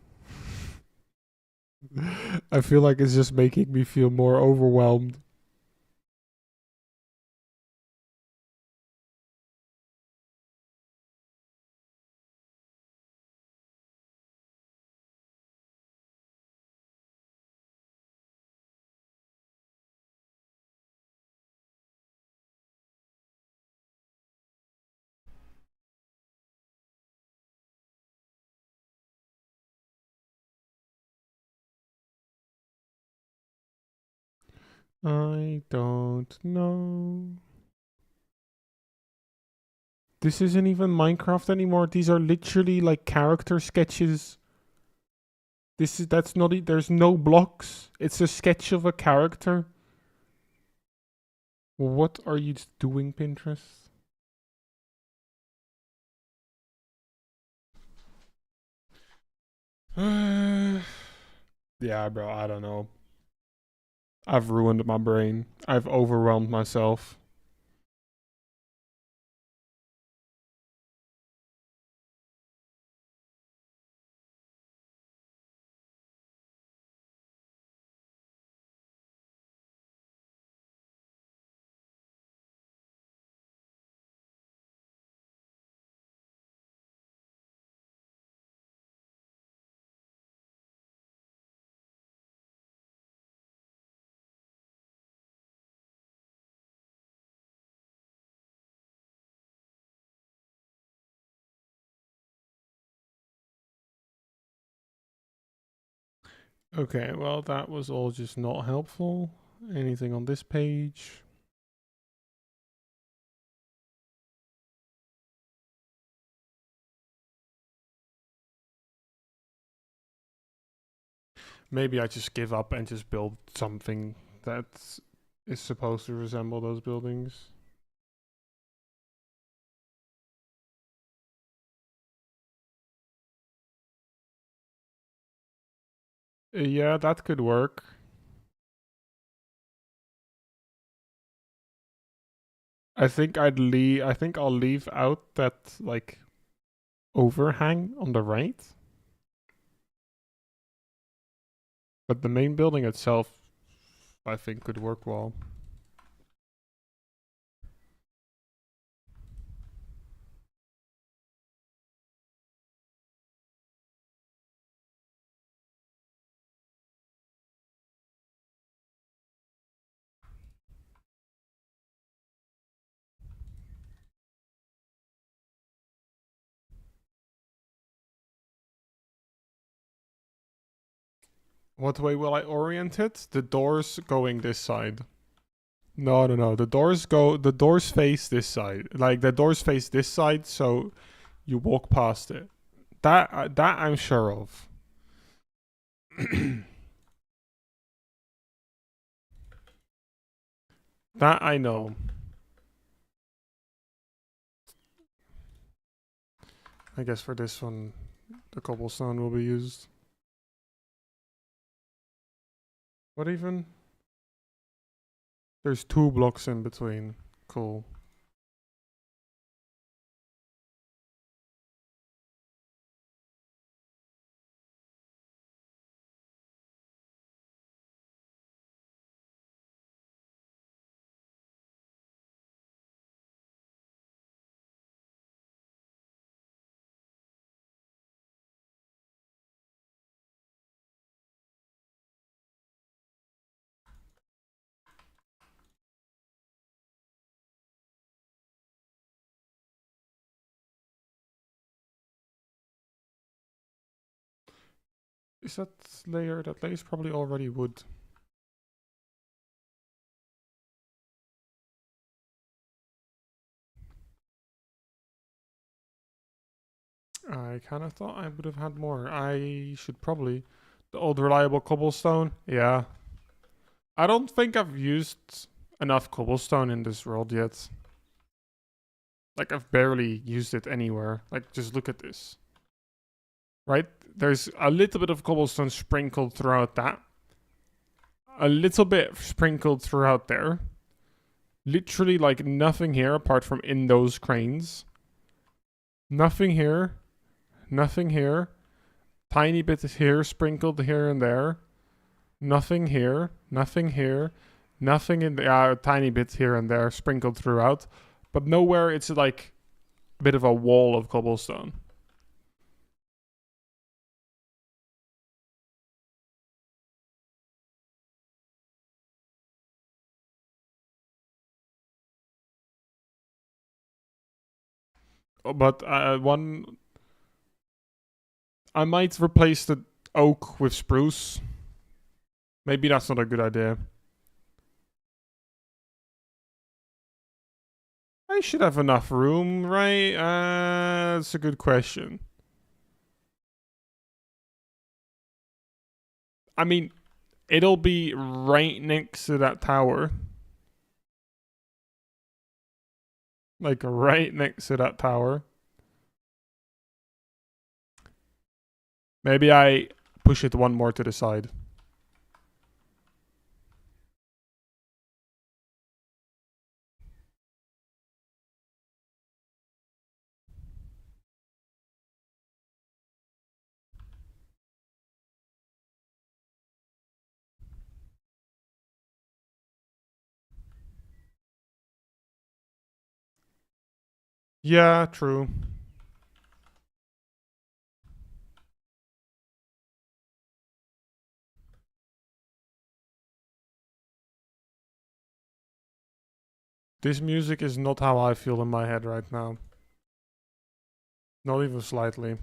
I feel like it's just making me feel more overwhelmed. I don't know. This isn't even Minecraft anymore. These are literally like character sketches. That's not there's no blocks. It's a sketch of a character. What are you doing, Pinterest? Yeah, bro, I don't know. I've ruined my brain. I've overwhelmed myself. Okay, well, that was all just not helpful. Anything on this page? Maybe I just give up and just build something that is supposed to resemble those buildings. Yeah, that could work. I think I'll leave out that like overhang on the right. But the main building itself I think could work well. What way will I orient it? The doors going this side. No, no, no. The doors face this side. Like the doors face this side, so you walk past it. That I'm sure of. That I know. I guess for this one, the cobblestone will be used. What even? There's 2 blocks in between. Cool. Is that layer? That layer is probably already wood. I kind of thought I would have had more. I should probably... The old reliable cobblestone? Yeah. I don't think I've used enough cobblestone in this world yet. Like, I've barely used it anywhere. Like, just look at this. Right? There's a little bit of cobblestone sprinkled throughout that. A little bit sprinkled throughout there. Literally, like, nothing here apart from in those cranes. Nothing here. Nothing here. Tiny bit here, sprinkled here and there. Nothing here. Nothing here. Nothing in the tiny bit here and there, sprinkled throughout. But nowhere it's like a bit of a wall of cobblestone. But one... I might replace the oak with spruce. Maybe that's not a good idea. I should have enough room, right? That's a good question. I mean, it'll be right next to that tower. Like, right next to that tower. Maybe I push it one more to the side. Yeah, true. This music is not how I feel in my head right now. Not even slightly.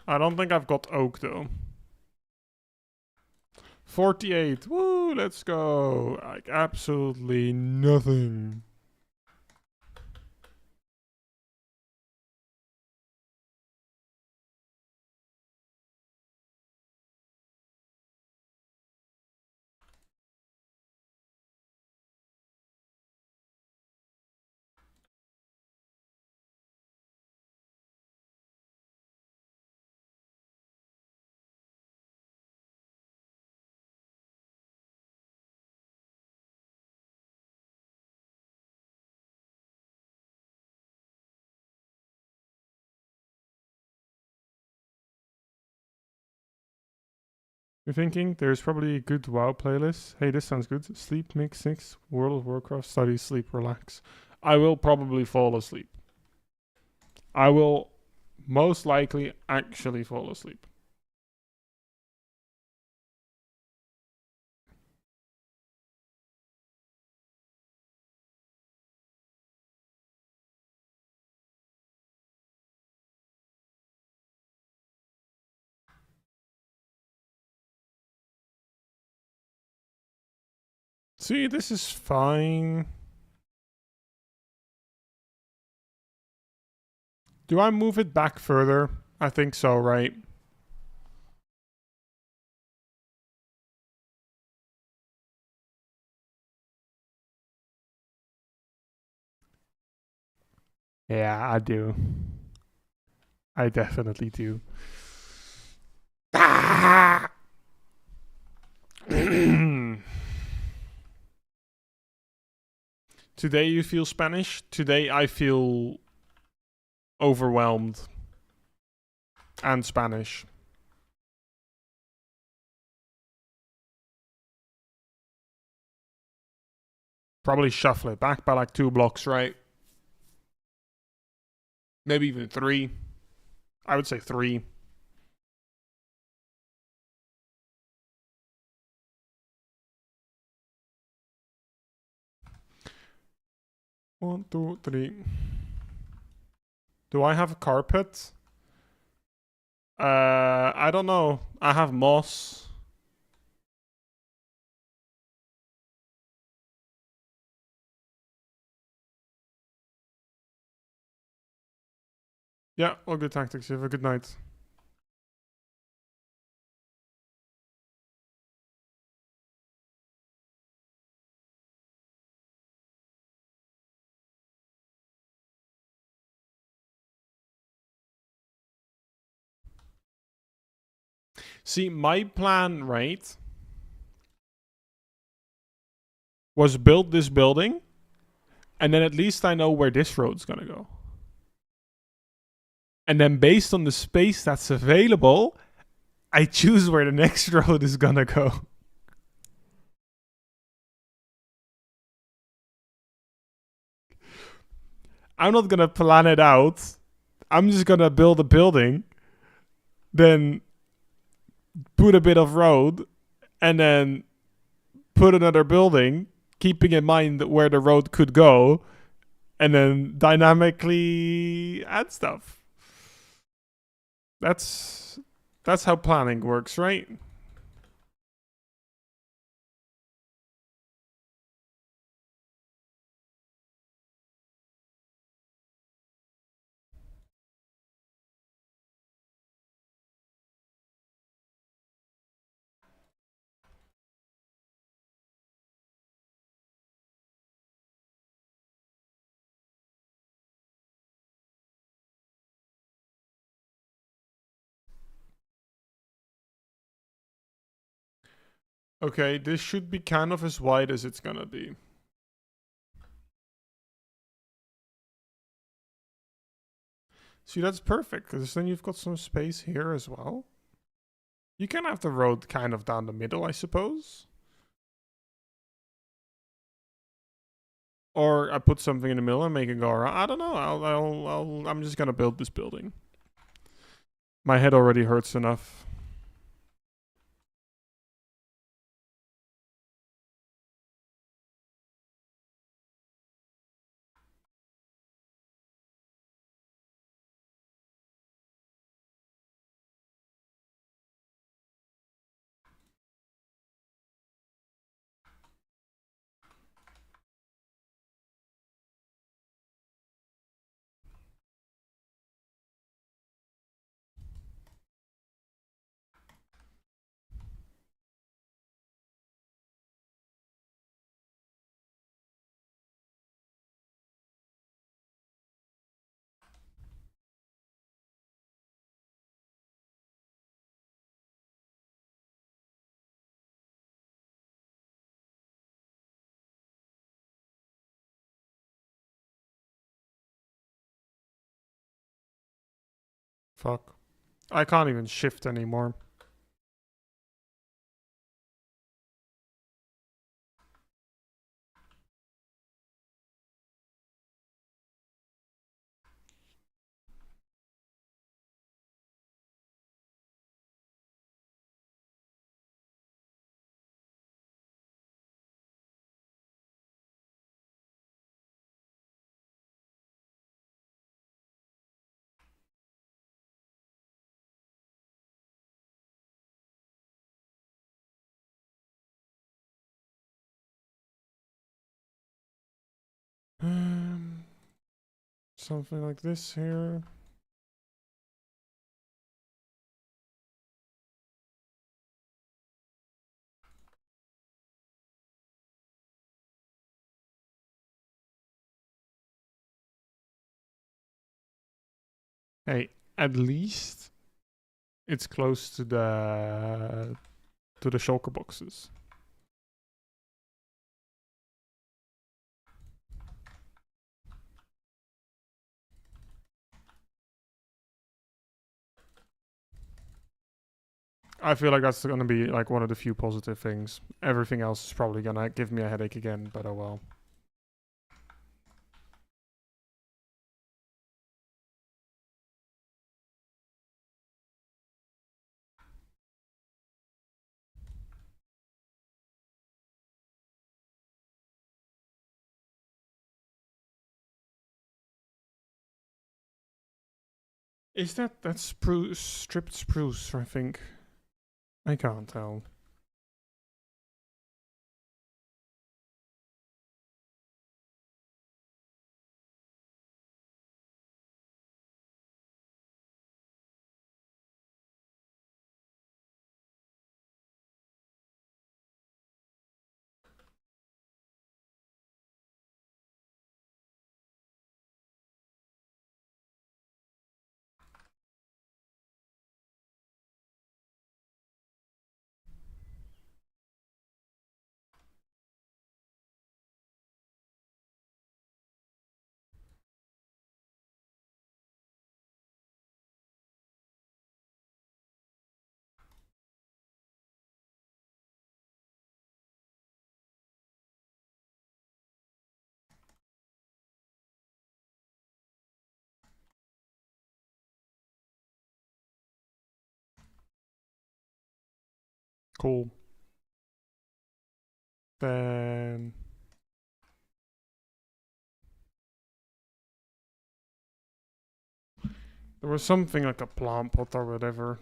I don't think I've got oak though. 48. Woo, let's go. Like, absolutely nothing. You're thinking there's probably a good WoW playlist. Hey, this sounds good. Sleep, Mix 6, World of Warcraft, study, sleep, relax. I will probably fall asleep. I will most likely actually fall asleep. See, this is fine. Do I move it back further? I think so, right? Yeah, I do. I definitely do. Ah! Today you feel Spanish? Today I feel overwhelmed and Spanish. Probably shuffle it back by like 2 blocks, right? Maybe even 3. I would say 3. One, two, three. Do I have a carpet? I don't know. I have moss. Yeah, all good tactics. You have a good night. See, my plan, right, was build this building, and then at least I know where this road's gonna go. And then based on the space that's available, I choose where the next road is gonna go. I'm not gonna plan it out. I'm just gonna build a building, then put a bit of road, and then put another building, keeping in mind where the road could go, and then dynamically add stuff. That's how planning works, right? Okay, this should be kind of as wide as it's gonna be. See, that's perfect, because then you've got some space here as well. You can have the road kind of down the middle, I suppose. Or I put something in the middle and make it go around. I don't know. I'm just gonna build this building. My head already hurts enough. Fuck. I can't even shift anymore. Something like this here. Hey, at least it's close to the shulker boxes. I feel like that's gonna be like one of the few positive things. Everything else is probably gonna give me a headache again, but oh well. Is that's spruce, stripped spruce, I think. I can't tell. Cool. Then there was something like a plant pot or whatever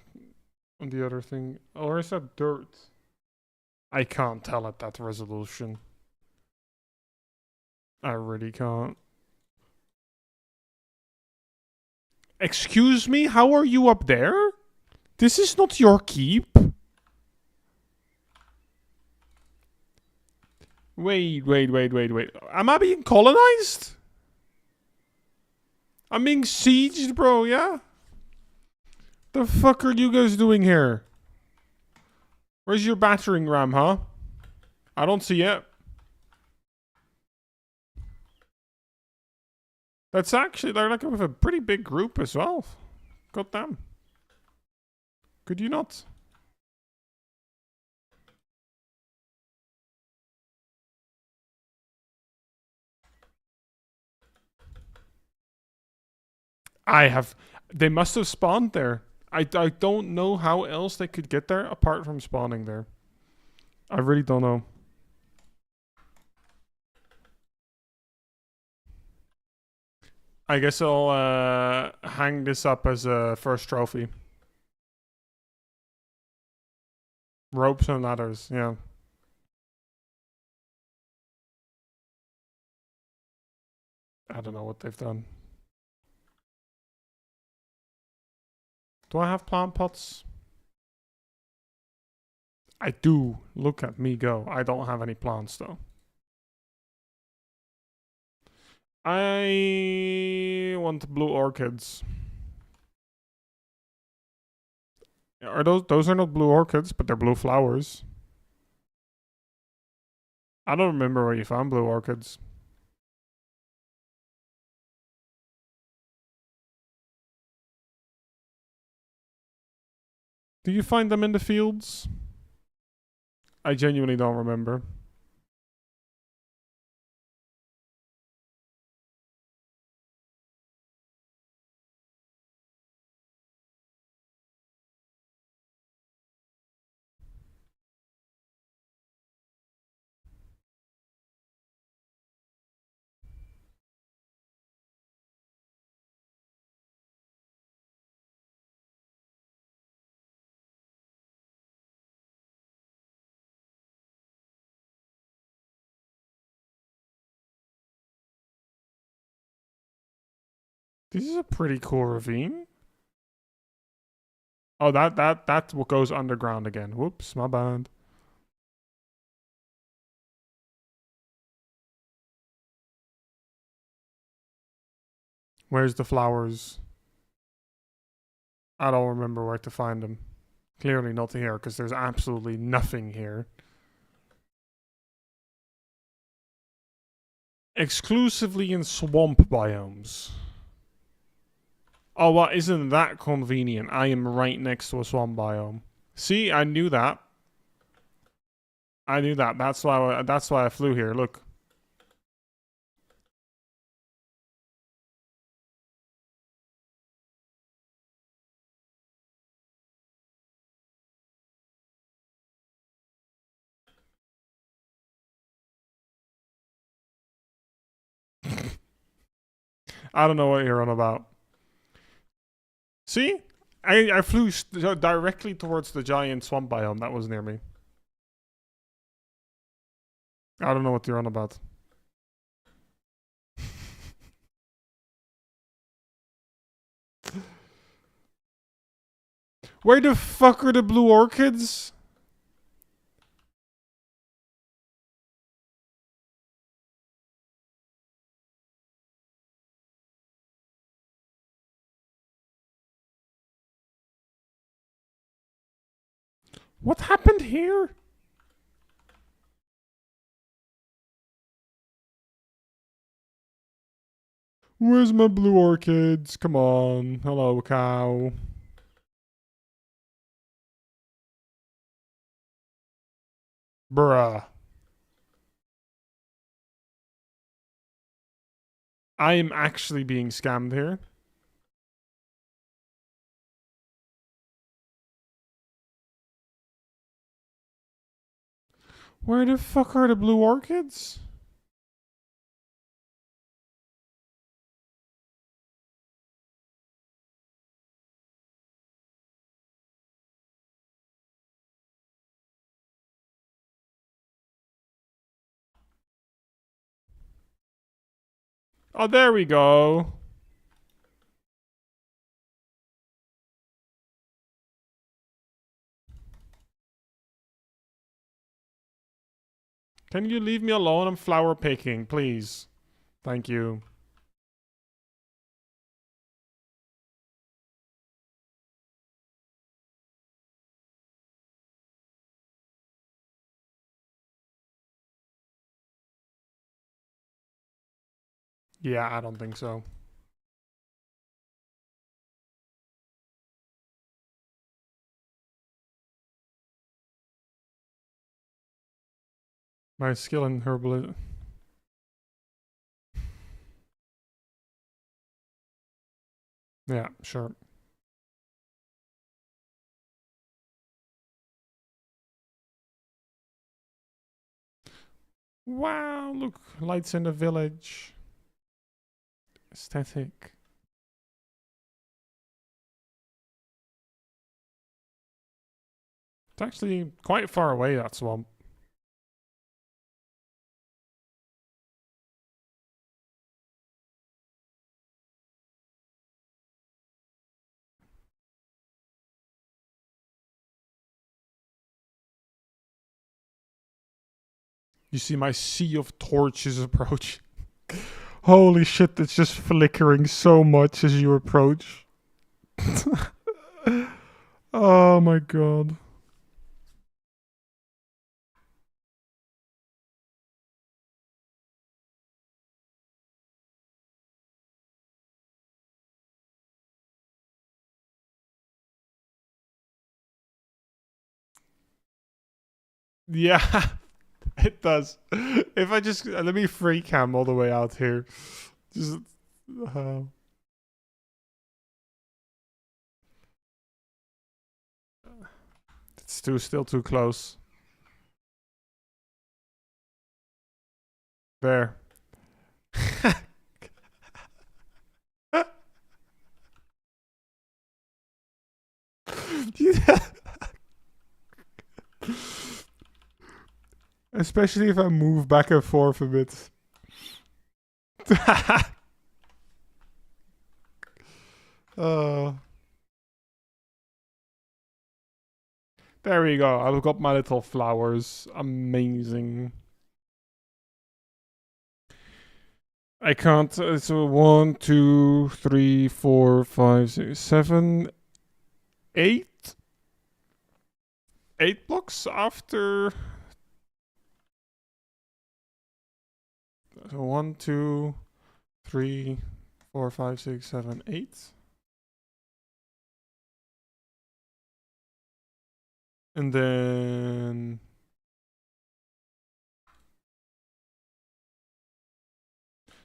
on the other thing. Or is that dirt? I can't tell at that resolution. I really can't. Excuse me? How are you up there? This is not your keep. Wait. Am I being colonized? I'm being sieged, bro, yeah? The fuck are you guys doing here? Where's your battering ram, huh? I don't see it. That's actually, they're like with a pretty big group as well. God damn. Could you not? They must have spawned there. I don't know how else they could get there apart from spawning there. I really don't know. I guess I'll hang this up as a first trophy. Ropes and ladders, yeah. I don't know what they've done. Do I have plant pots? I do. Look at me go. I don't have any plants though. I want blue orchids. Are those are not blue orchids, but they're blue flowers. I don't remember where you found blue orchids. Do you find them in the fields? I genuinely don't remember. This is a pretty cool ravine. Oh, that's what goes underground again. Whoops, my bad. Where's the flowers? I don't remember where to find them. Clearly not here, because there's absolutely nothing here. Exclusively in swamp biomes. Oh, well, isn't that convenient? I am right next to a swamp biome. See, I knew that. I knew that. That's why I flew here. Look. I don't know what you're on about. See? I flew directly towards the giant swamp biome that was near me. I don't know what you're on about. Where the fuck are the blue orchids? What happened here? Where's my blue orchids? Come on. Hello, cow. Bruh. I am actually being scammed here. Where the fuck are the blue orchids? Oh, there we go. Can you leave me alone? I'm flower picking, please. Thank you. Yeah, I don't think so. My skill in herbalism. Yeah, sure. Wow, look, lights in the village. Aesthetic. It's actually quite far away, that swamp. You see my sea of torches approach. Holy shit, it's just flickering so much as you approach. Oh my god. Yeah, it does. If I just let me free cam all the way out here. Just it's still too close. There. Especially if I move back and forth a bit. There we go. I've got my little flowers. Amazing. I can't. It's 1, 2, 3, 4, 5, 6, 7, 8. 8 blocks after. So 1, 2, 3, 4, 5, 6, 7, 8. And then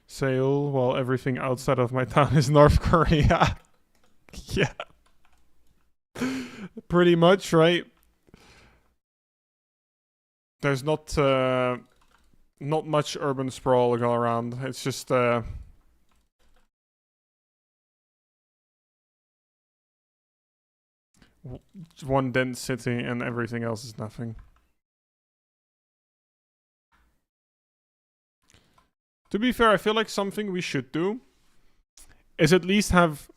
sail while everything outside of my town is North Korea. Yeah. Pretty much, right? There's not much urban sprawl going around. It's just one dense city and everything else is nothing. To be fair, I feel like something we should do is at least have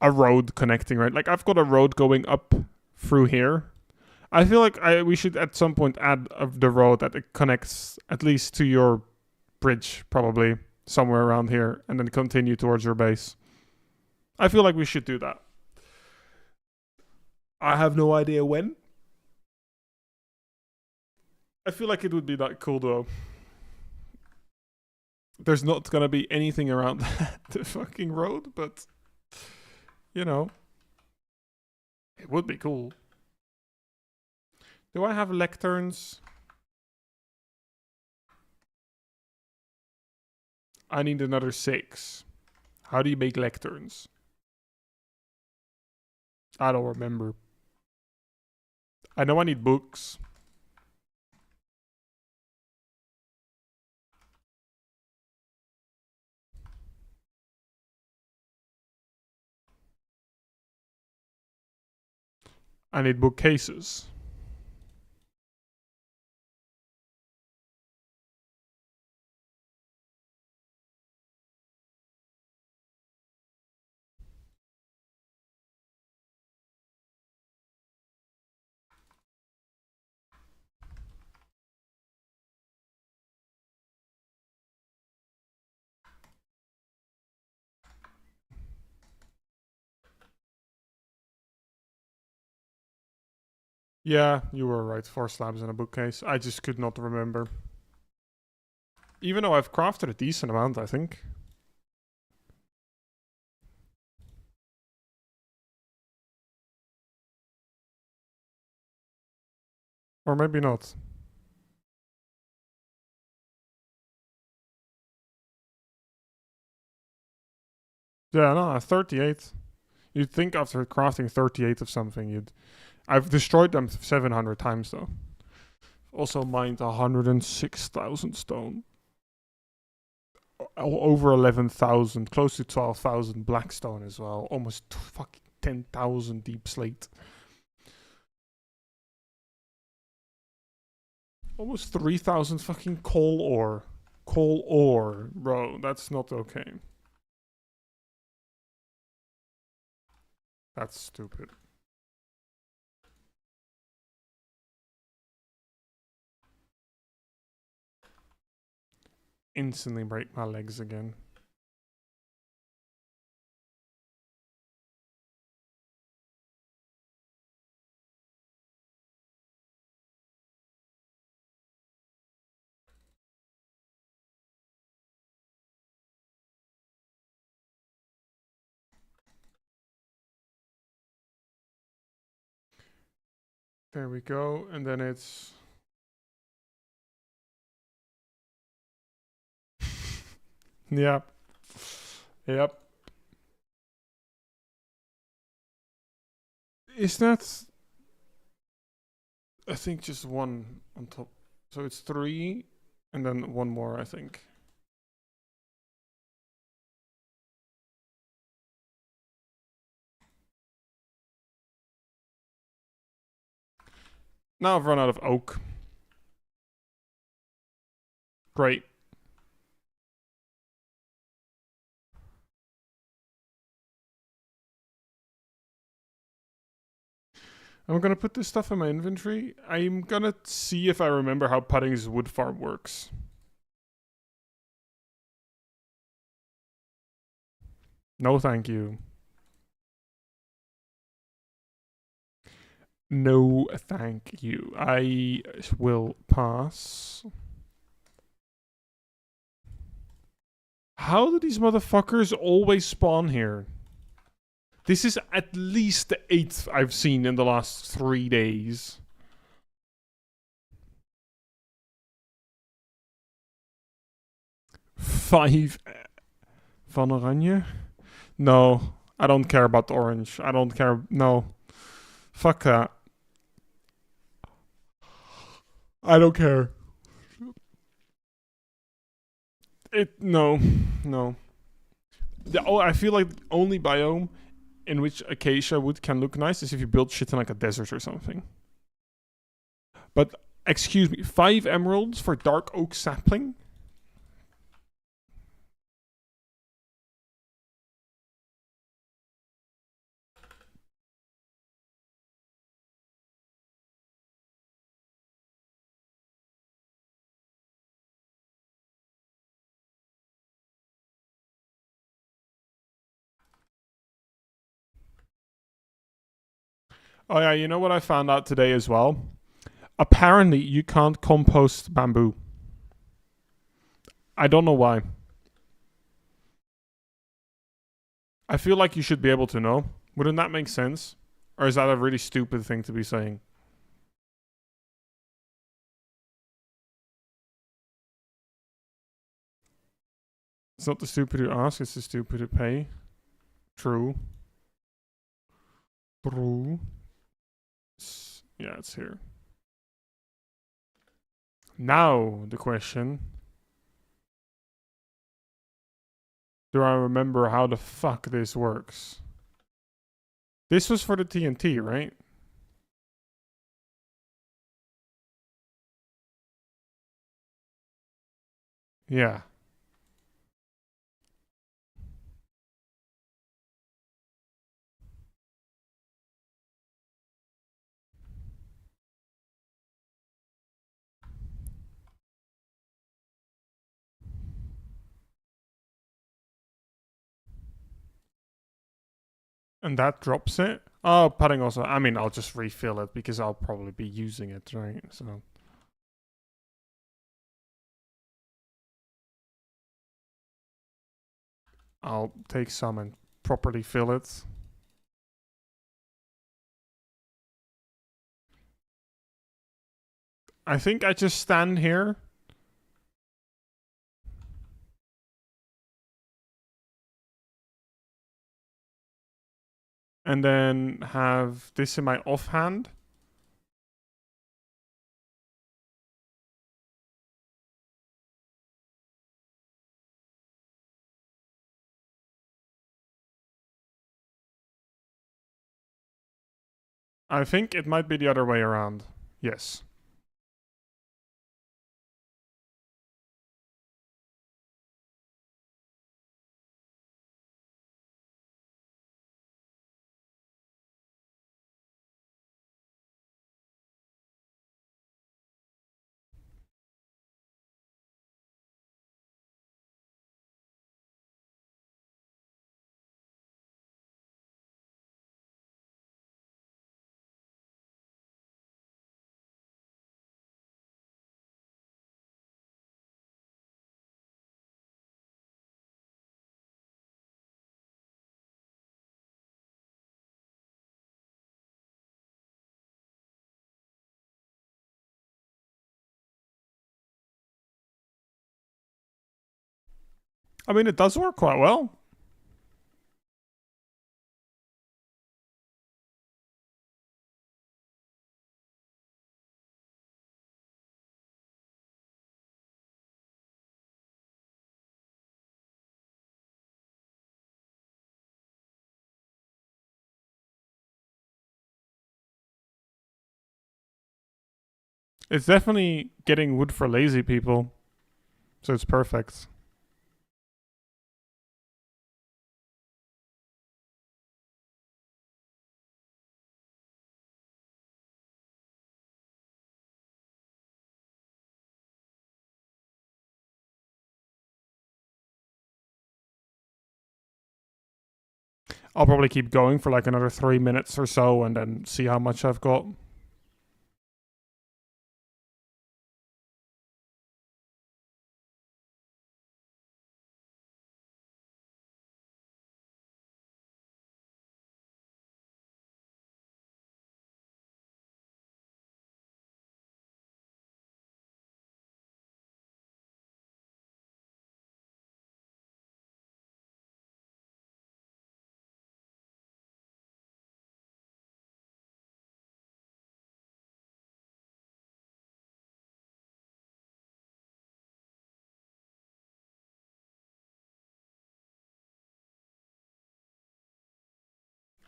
a road connecting, right? Like I've got a road going up through here. I feel like we should at some point add the road that it connects at least to your bridge, probably somewhere around here, and then continue towards your base. I feel like we should do that. I have no idea when. I feel like it would be that cool though. There's not gonna be anything around the fucking road, but you know, it would be cool. Do I have lecterns? I need another 6. How do you make lecterns? I don't remember. I know I need books. I need bookcases. Yeah, you were right. 4 slabs and a bookcase. I just could not remember. Even though I've crafted a decent amount, I think. Or maybe not. Yeah, no, 38. You'd think after crafting 38 of something, I've destroyed them 700 times though. Also mined 106,000 stone. Over 11,000, close to 12,000 blackstone as well. Almost fucking 10,000 deep slate. Almost 3,000 fucking coal ore. Coal ore, bro. That's not okay. That's stupid. Instantly break my legs again. There we go. And then it's... Yep. Yep. Is that... I think just one on top. So it's 3 and then one more, I think. Now I've run out of oak. Great. I'm gonna put this stuff in my inventory. I'm gonna see if I remember how Pudding's wood farm works. No, thank you. No, thank you. I will pass. How do these motherfuckers always spawn here? This is at least the 8th I've seen in the last 3 days. Five van Oranje? No, I don't care about the orange. I don't care. No. Fuck that. I don't care. No. I feel like the only biome in which acacia wood can look nice is if you build shit in like a desert or something. But excuse me, 5 emeralds for dark oak sapling? Oh yeah, you know what I found out today as well? Apparently you can't compost bamboo. I don't know why. I feel like you should be able to know. Wouldn't that make sense? Or is that a really stupid thing to be saying? It's not the stupid who ask, it's the stupid who pay. True. True. Yeah, it's here. Now, the question. Do I remember how the fuck this works? This was for the TNT, right? Yeah. And that drops it? Oh, padding also. I mean, I'll just refill it because I'll probably be using it, right? So. I'll take some and properly fill it. I think I just stand here. And then have this in my offhand. I think it might be the other way around. Yes. I mean, it does work quite well. It's definitely getting wood for lazy people. So it's perfect. I'll probably keep going for like another 3 minutes or so and then see how much I've got.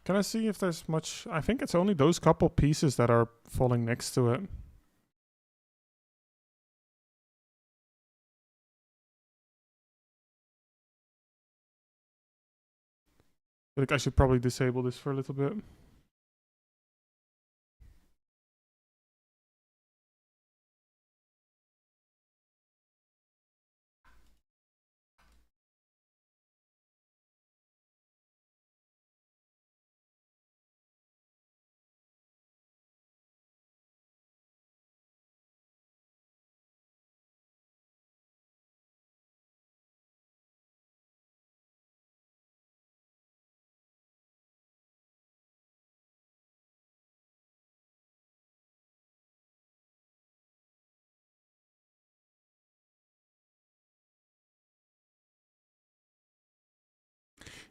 Can I see if there's much? I think it's only those couple pieces that are falling next to it. Like I should probably disable this for a little bit.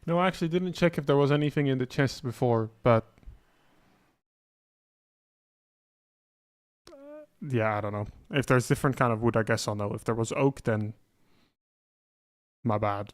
No, I actually didn't check if there was anything in the chest before, but yeah, I don't know. If there's different kind of wood, I guess I'll know. If there was oak, then my bad.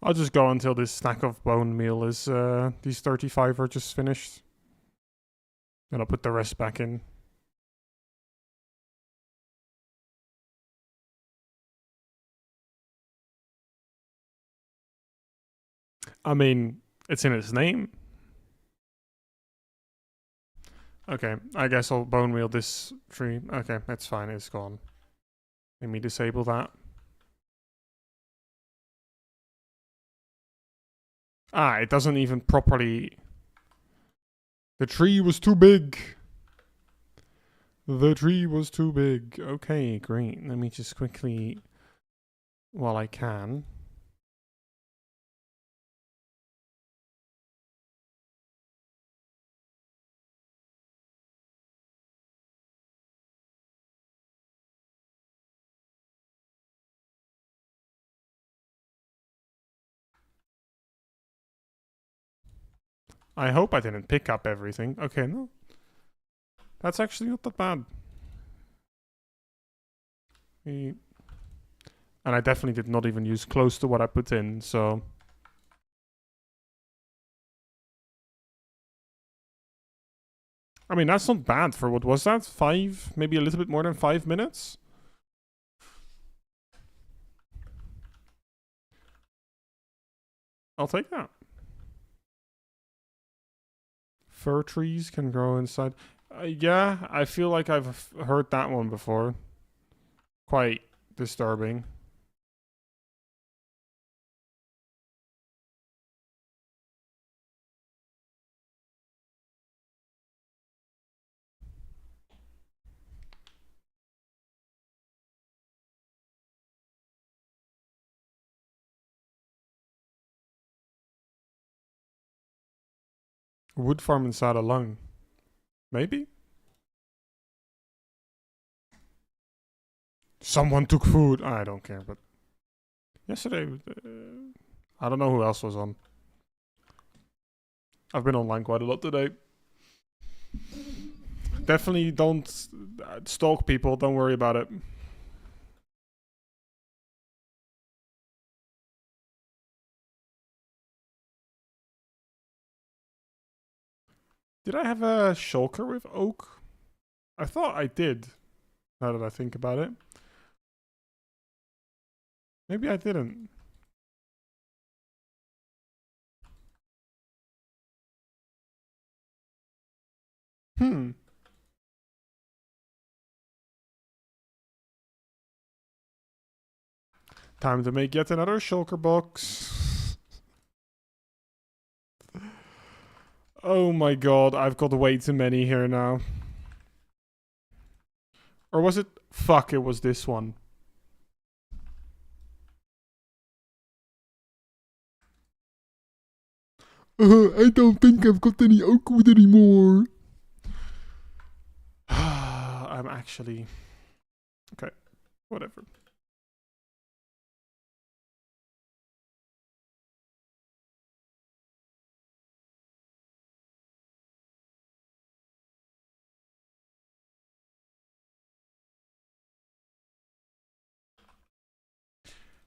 I'll just go until this stack of bone meal is, these 35 are just finished. And I'll put the rest back in. I mean, it's in its name. Okay, I guess I'll bone meal this tree. Okay, that's fine, it's gone. Let me disable that. Ah, it doesn't even properly... The tree was too big. The tree was too big. Okay, great. Let me just quickly, while I can. I hope I didn't pick up everything. Okay, no. That's actually not that bad. And I definitely did not even use close to what I put in, so... I mean, that's not bad for what was that? 5, maybe a little bit more than 5 minutes? I'll take that. Fir trees can grow inside. Yeah, I feel like I've heard that one before. Quite disturbing. Wood farm inside a lung. Maybe? Someone took food. I don't care, but yesterday, I don't know who else was on. I've been online quite a lot today. Definitely don't stalk people. Don't worry about it. Did I have a shulker with oak? I thought I did. Now that I think about it. Maybe I didn't. Hmm. Time to make yet another shulker box. Oh my god, I've got way too many here now. Or was it... Fuck, it was this one. I don't think I've got any oak wood anymore. I'm actually... Okay, whatever.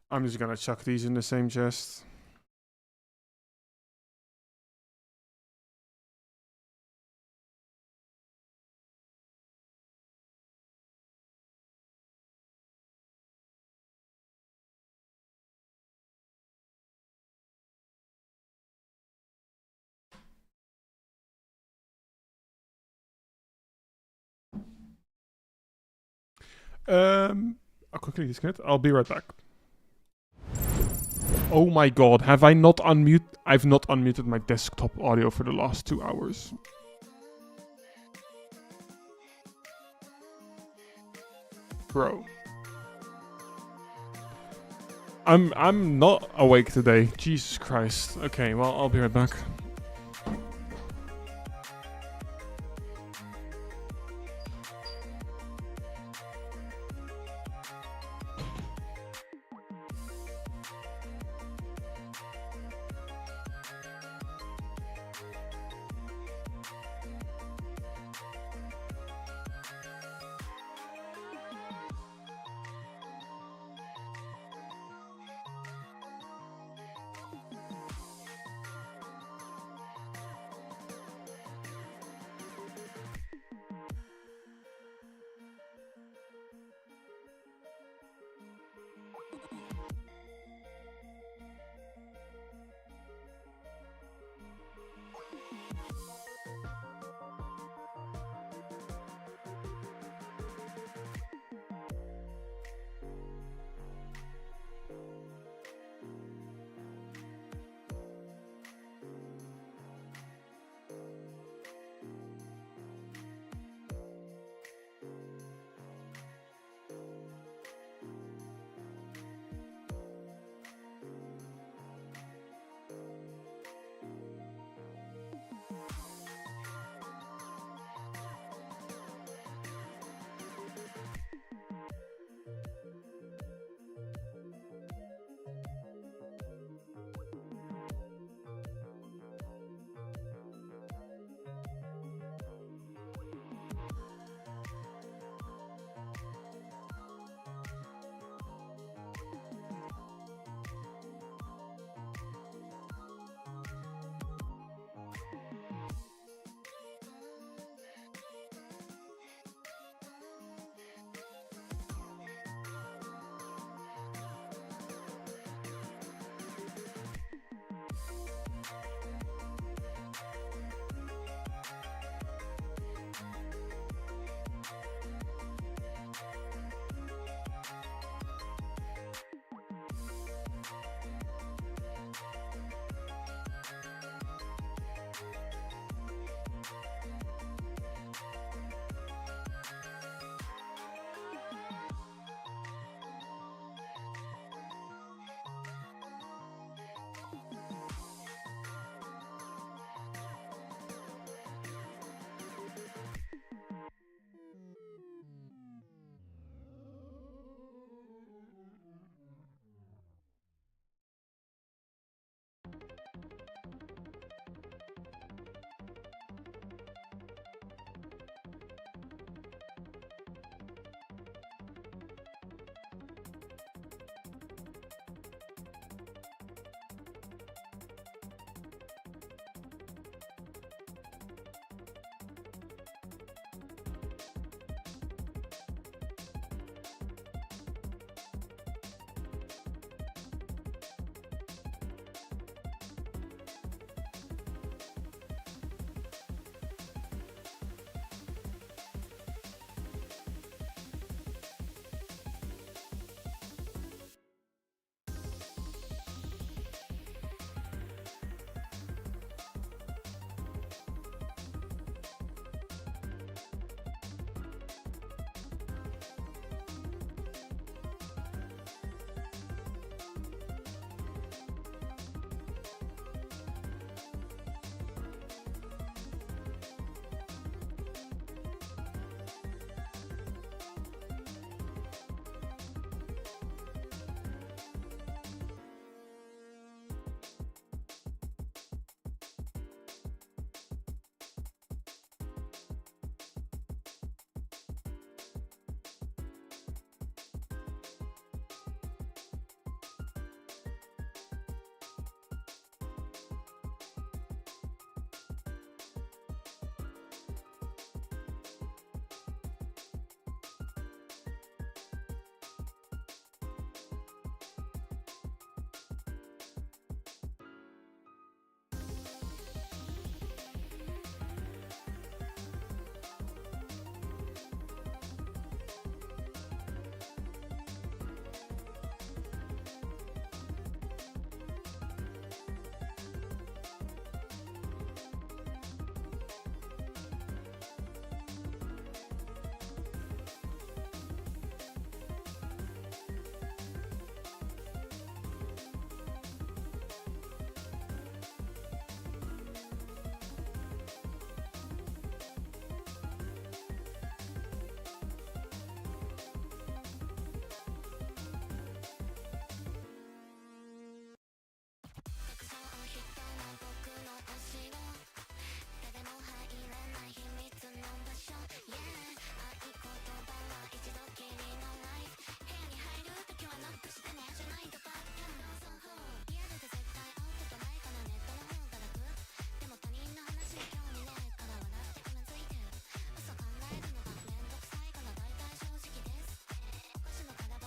I'm just gonna chuck these in the same chest. I'll quickly disconnect. I'll be right back. Oh my god, have I not unmute? I've not unmuted my desktop audio for the last 2 hours. Bro. I'm not awake today. Jesus Christ. Okay, well, I'll be right back.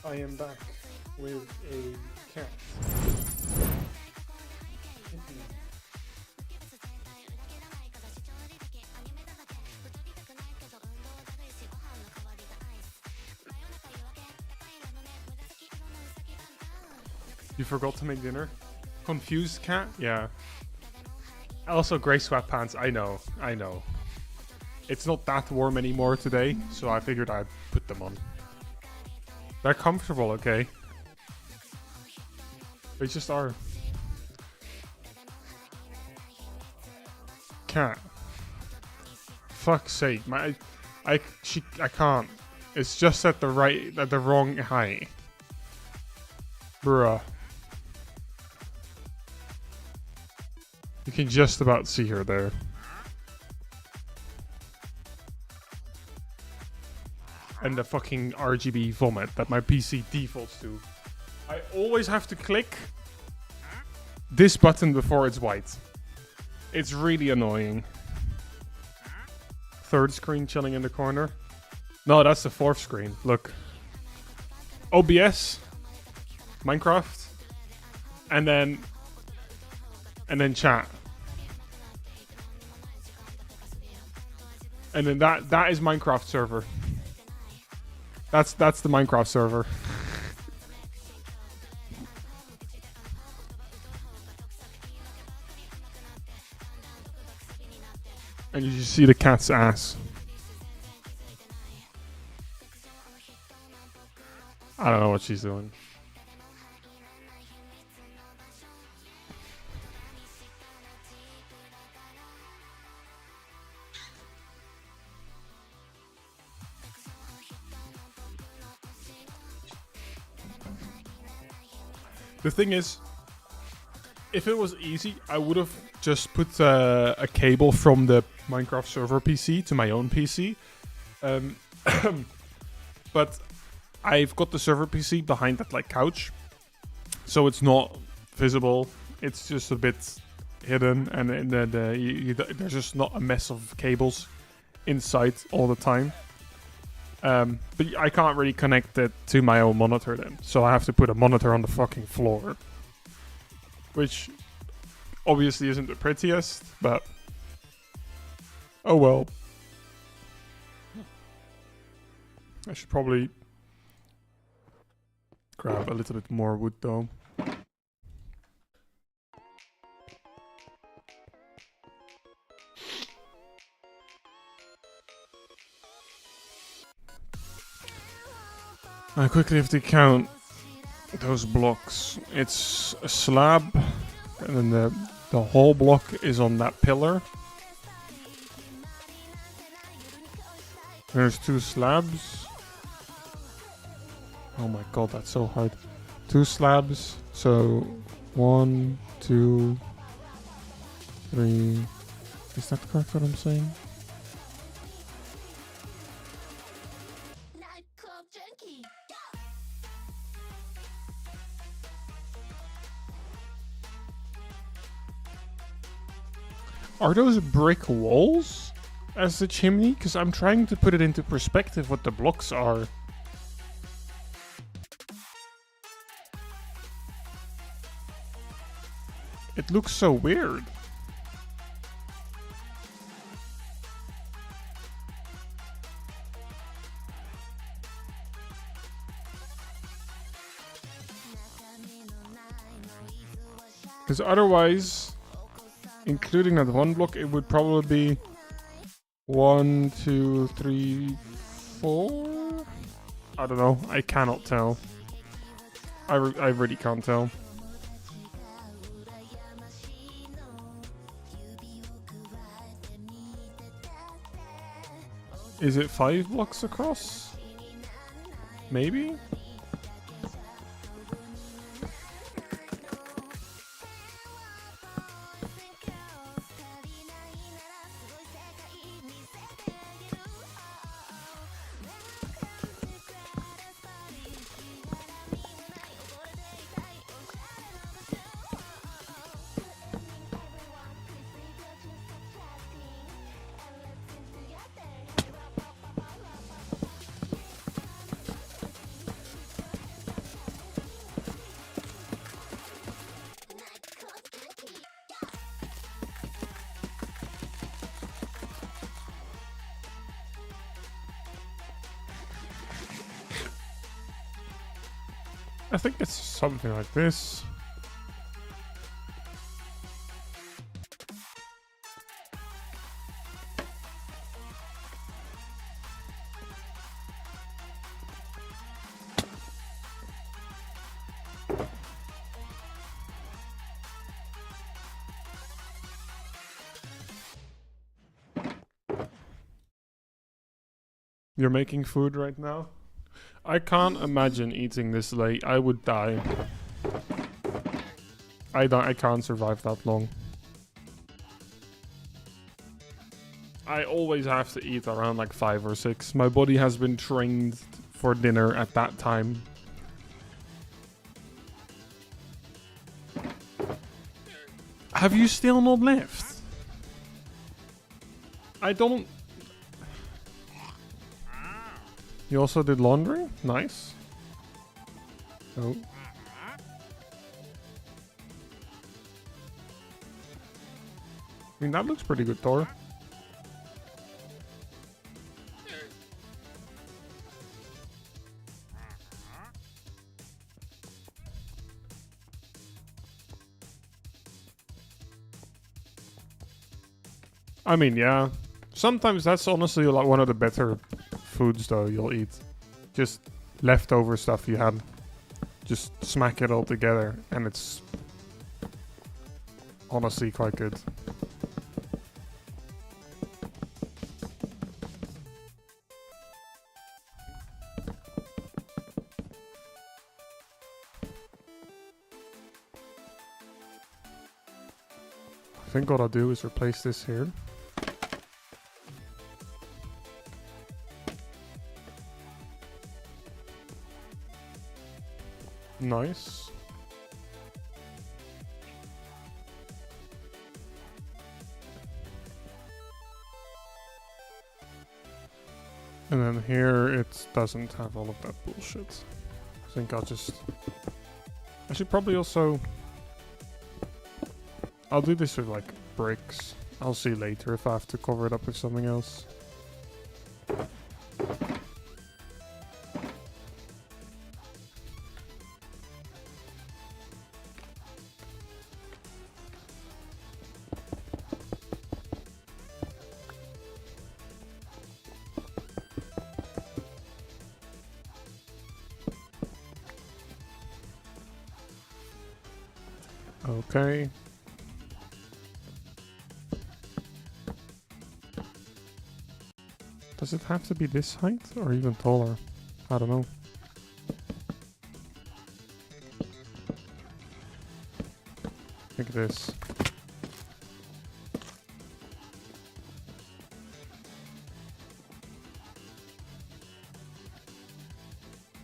I am back with a cat. You forgot to make dinner? Confused cat? Yeah. Also grey sweatpants, I know. It's not that warm anymore today, so I figured I'd put them on. They're comfortable, okay? They just are. Cat. Fuck's sake, I can't. It's just at the wrong height. Bruh. You can just about see her there. And the fucking RGB vomit that my PC defaults to. I always have to click this button before it's white. It's really annoying. Third screen chilling in the corner. No, that's the fourth screen. Look. OBS. Minecraft. And then chat. And then that is Minecraft server. That's the Minecraft server. And you just see the cat's ass. I don't know what she's doing. The thing is, if it was easy, I would have just put a cable from the Minecraft server PC to my own PC. But I've got the server PC behind that like couch, so it's not visible. It's just a bit hidden, and there's just not a mess of cables inside all the time. But I can't really connect it to my own monitor then. So I have to put a monitor on the fucking floor. Which obviously isn't the prettiest, but oh well. I should probably grab a little bit more wood though. I quickly have to count those blocks. It's a slab, and then the whole block is on that pillar. There's 2 slabs. Oh my god, that's so hard. 2 slabs. So 1, 2, 3. Is that correct what I'm saying? Are those brick walls as the chimney? Because I'm trying to put it into perspective what the blocks are. It looks so weird. Because otherwise, including that one block, it would probably be 1, 2, 3, 4. I don't know. I cannot tell. I really can't tell. Is it 5 blocks across? Maybe? I think it's something like this. You're making food right now? I can't imagine eating this late. I would die. I can't survive that long. I always have to eat around like 5 or 6. My body has been trained for dinner at that time. Have you still not left? I don't... You also did laundry? Nice. Oh. I mean, that looks pretty good, Thor. I mean, yeah. Sometimes that's honestly like one of the better foods though you'll eat. Just leftover stuff you had. Just smack it all together and it's honestly quite good. I think what I'll do is replace this here. Nice. And then here it doesn't have all of that bullshit. I think I'll just... I should probably also... I'll do this with like bricks. I'll see later if I have to cover it up with something else. Okay. Does it have to be this height or even taller? I don't know. Like this.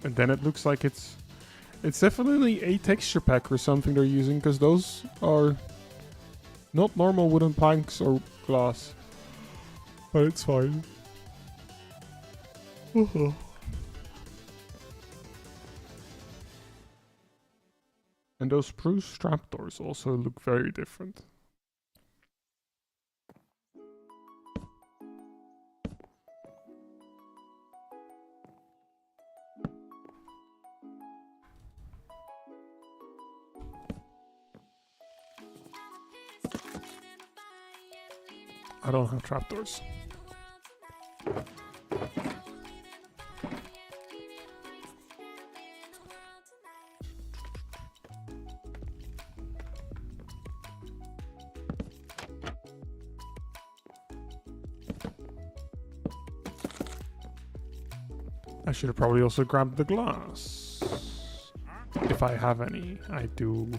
And then it looks like it's definitely a texture pack or something they're using, because those are not normal wooden planks or glass. But it's fine. And those spruce trapdoors also look very different. I don't have trapdoors. I should have probably also grabbed the glass. If I have any, I do.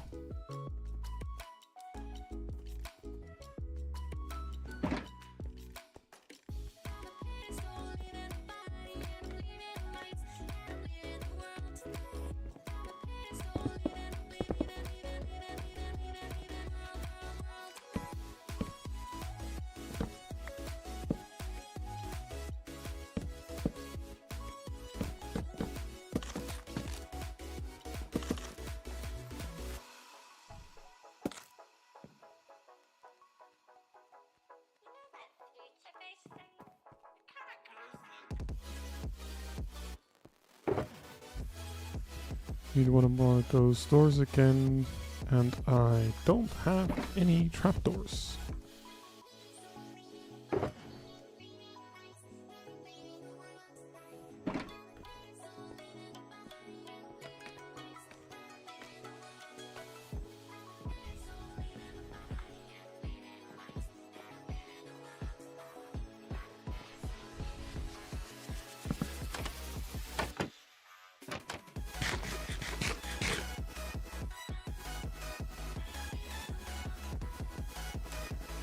Need one more of those doors again, and I don't have any trapdoors.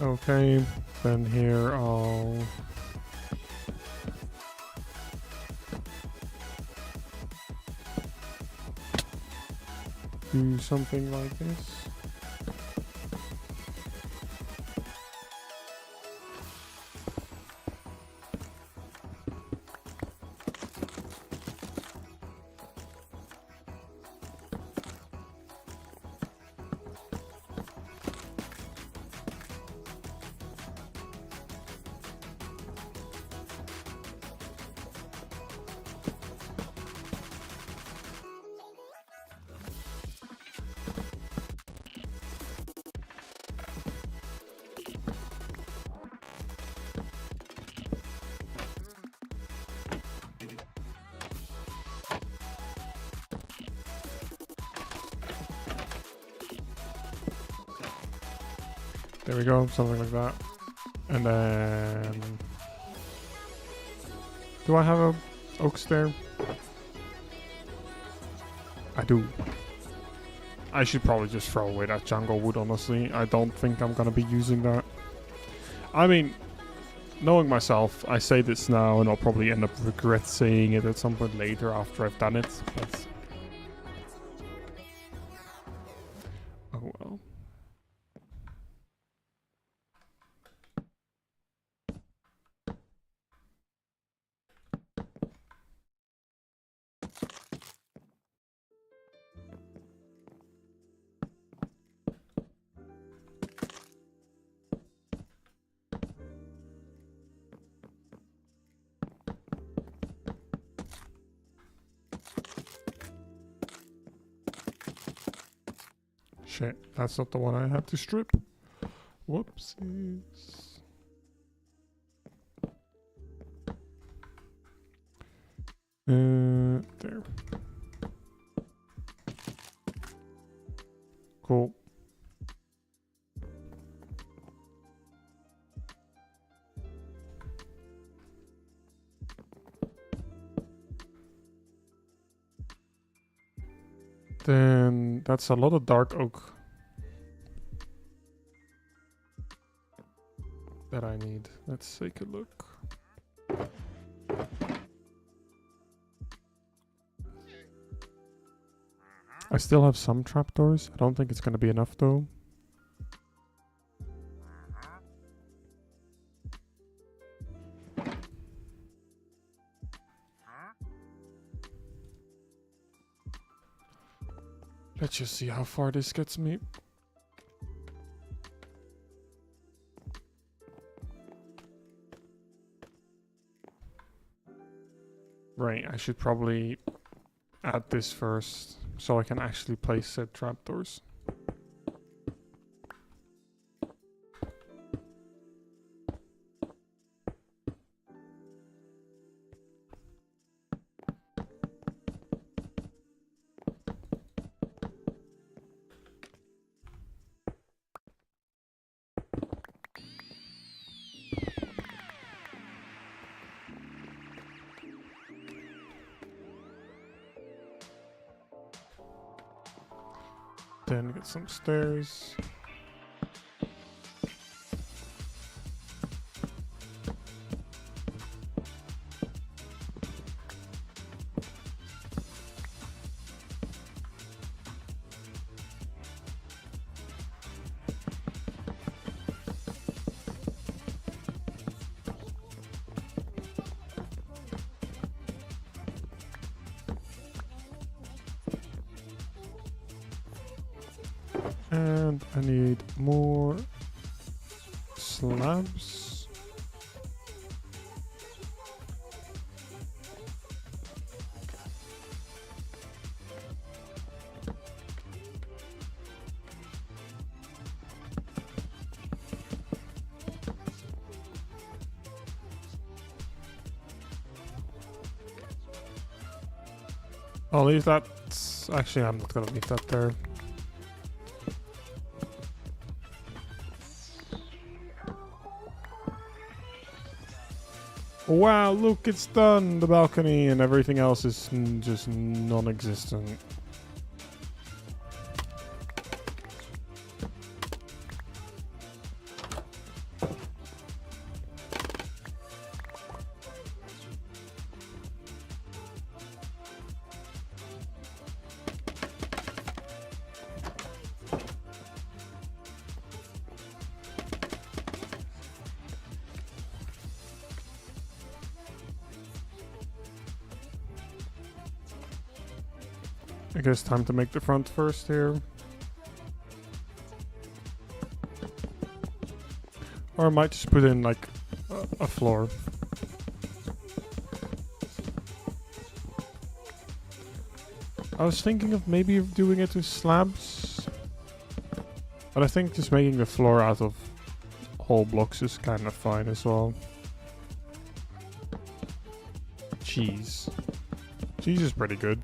Okay, then here I'll do something like this. There we go, something like that. And then... do I have a oak stair? I do. I should probably just throw away that jungle wood, honestly. I don't think I'm gonna be using that. I mean, knowing myself, I say this now and I'll probably end up regret saying it at some point later after I've done it. But... oh well. Shit, that's not the one I had to strip. Whoopsies. There. Cool. Then that's a lot of dark oak that I need. Let's take a look. I still have some trapdoors. I don't think it's gonna be enough though. Let's just see how far this gets me. Right, I should probably add this first so I can actually place said trapdoors. Then get some stairs. And I need more slabs. I'll leave that. Actually, I'm not gonna leave that there. Wow, look, it's done! The balcony and everything else is just non-existent. I guess time to make the front first here. Or I might just put in like a floor. I was thinking of maybe doing it with slabs. But I think just making the floor out of whole blocks is kind of fine as well. Cheese. Cheese is pretty good.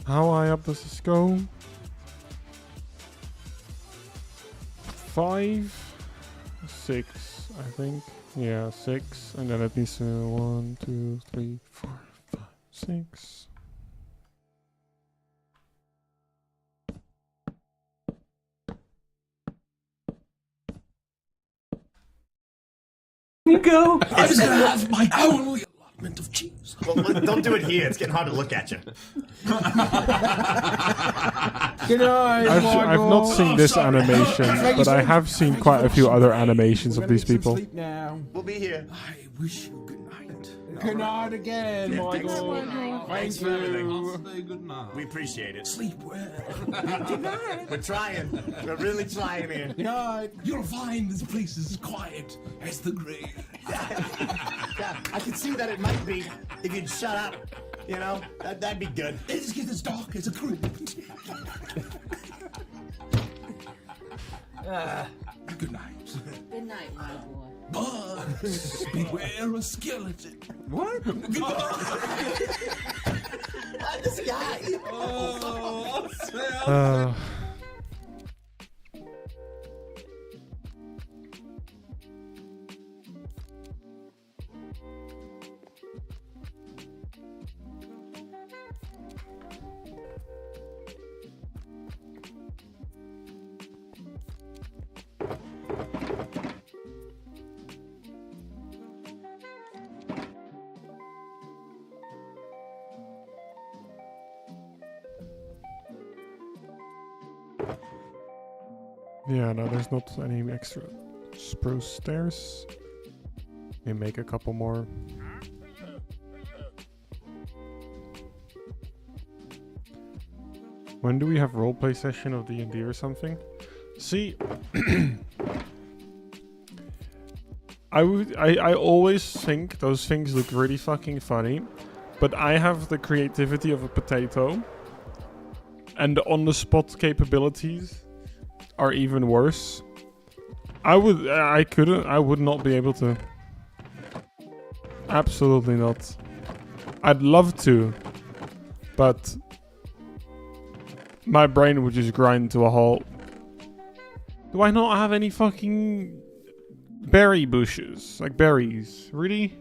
How high up does this go? 5? 6, I think. Yeah, 6. And then it needs to 1, 2, 3, 4, 5, 6. You go. I'm just gonna have my own allotment of cheese. Well, don't do it here. It's getting hard to look at you. Good night, I've not seen this animation, but I have seen quite a few other animations of these people. Now. We'll be here. I wish you good night. Good night again, Yeah, Michael. thanks. Thank Thanks for everything. you. Say good night. We appreciate it. Sleep well. We're trying. We're really trying here. Good night. You'll find this place is as quiet as the grave. Yeah, I can see that it might be if you'd shut up. You know, that'd be good. It's get as dark as a crypt. Good night. Good night, my boy. But beware a skeleton. What? This guy. Yeah, no, there's not any extra spruce stairs. We make a couple more. When do we have roleplay session of D&D or something? See, I always think those things look really fucking funny, but I have the creativity of a potato, and the on-the-spot capabilities are even worse. I would not be able to. Absolutely not. I'd love to, but my brain would just grind to a halt. Do I not have any fucking berry bushes? Like berries? Really?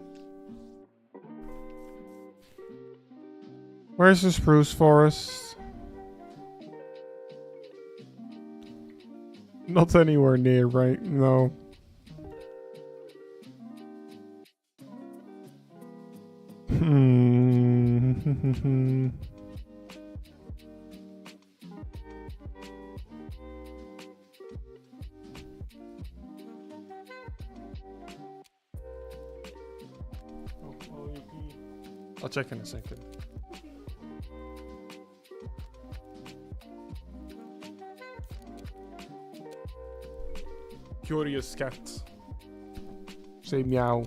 Where's the spruce forest? Not anywhere near, right? No. I'll check in a second. Curious cat. Say meow.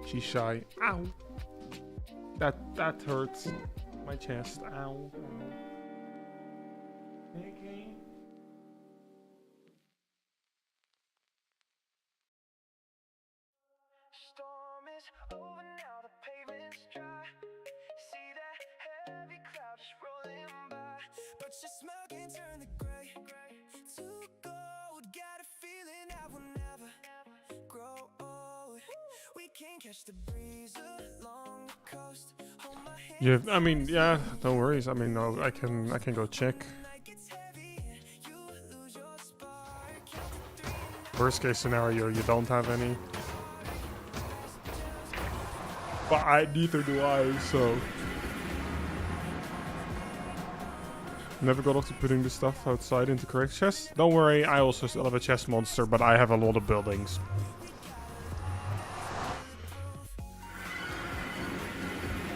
She's shy. Ow. That hurts. My chest. Ow. Okay. Storm is over now, the pavement's dry. See that heavy cloud just rolling by. But your smile can turn the gray to gold. Got a feeling I will never grow old. We can catch the breeze along the coast. Hold my hand. Yeah, I mean, yeah, no worries. I mean, no, I can go check. Worst case scenario, you don't have any. But neither do I, so. Never got off to putting the stuff outside into correct chests. Don't worry, I also still have a chest monster, but I have a lot of buildings.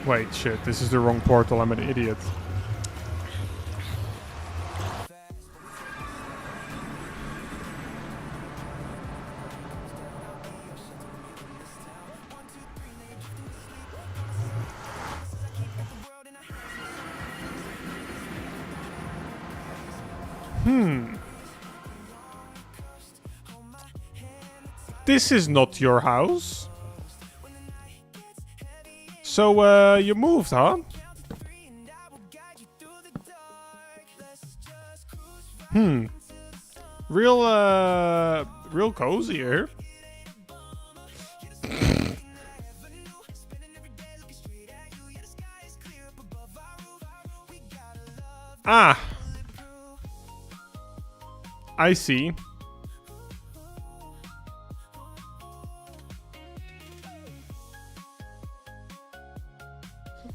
Wait, shit, this is the wrong portal, I'm an idiot. This is not your house. So, you moved, huh? Real cozy here. Ah. I see.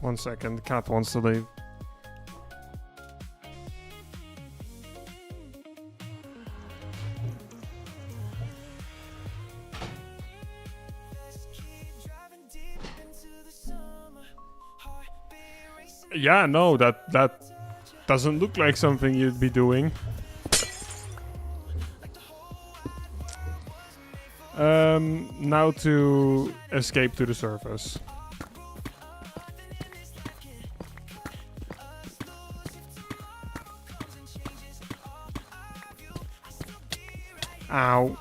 One second, the cat wants to leave. Yeah, no, that doesn't look like something you'd be doing. Now to escape to the surface. Ow.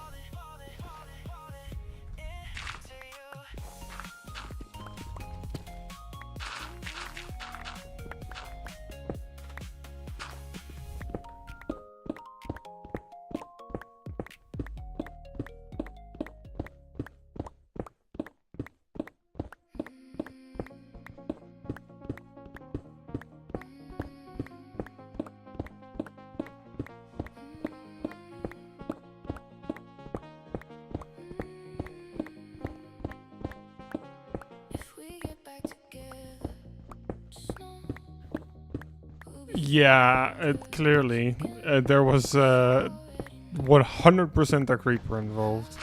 Yeah, clearly. There was 100% a creeper involved.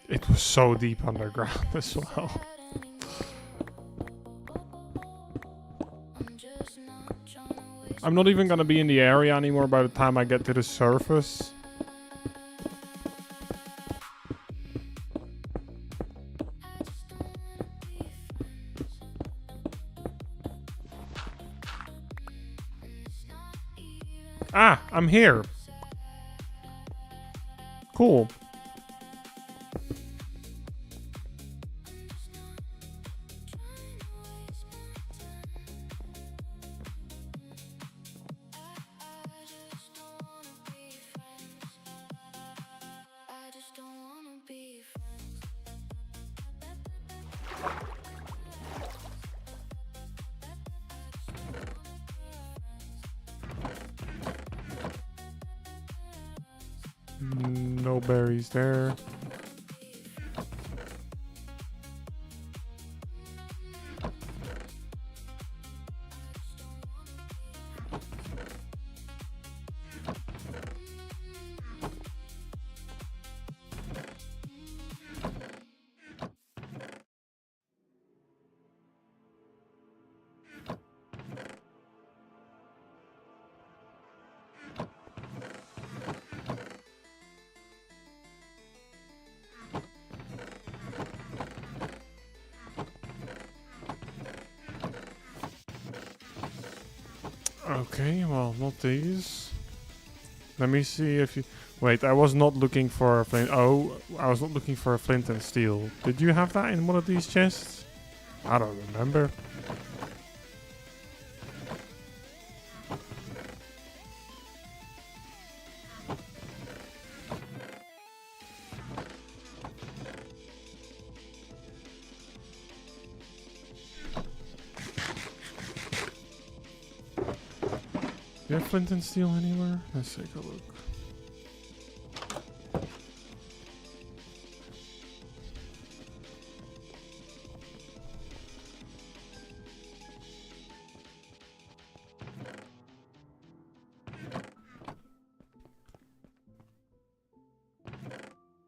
It was so deep underground as well. I'm not even gonna be in the area anymore by the time I get to the surface. Ah, I'm here. Cool. No berries there. Okay, well, not these. Let me see if you... Wait, I was not looking for a flint... Oh, I was not looking for a flint and steel. Did you have that in one of these chests? I don't remember. Do you have flint and steel anywhere? Let's take a look.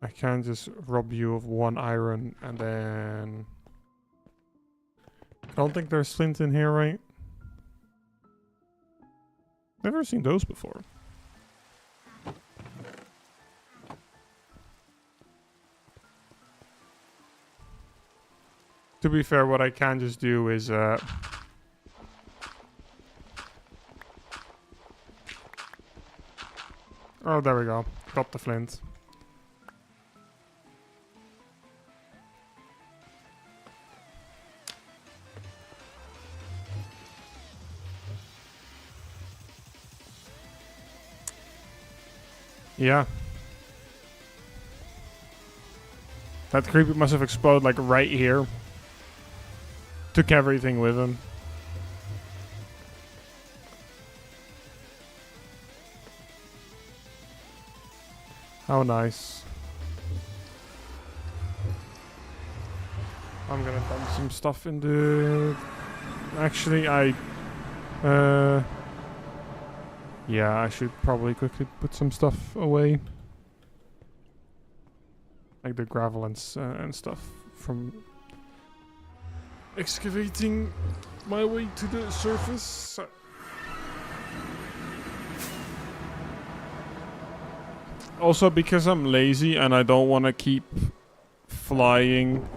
I can just rob you of 1 iron and then... I don't think there's flint in here, right? Never seen those before. To be fair, what I can just do is oh, there we go. Got the flint. Yeah. That creeper must have exploded like right here. Took everything with him. How nice. I'm gonna dump some stuff in the... Actually, yeah, I should probably quickly put some stuff away. Like the gravel and stuff from excavating my way to the surface. Also, because I'm lazy and I don't want to keep flying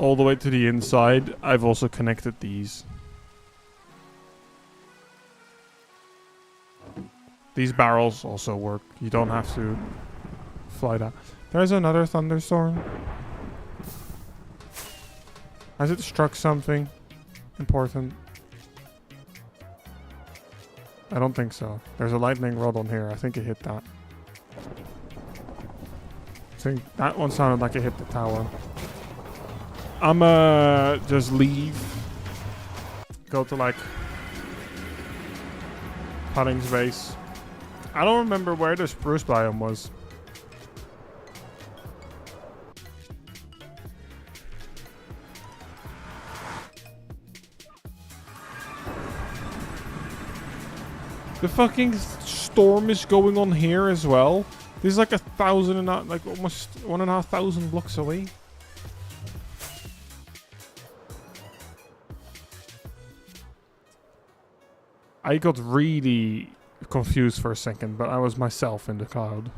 all the way to the inside, I've also connected these. These barrels also work. You don't have to fly down. There's another thunderstorm. Has it struck something important? I don't think so. There's a lightning rod on here. I think it hit that. I think that one sounded like it hit the tower. I'ma just leave. Go to like Pudding's base. I don't remember where the spruce biome was. The fucking storm is going on here as well. This is like 1,000 and like almost 1,500 blocks away. I got really confused for a second, but I was myself in the cloud.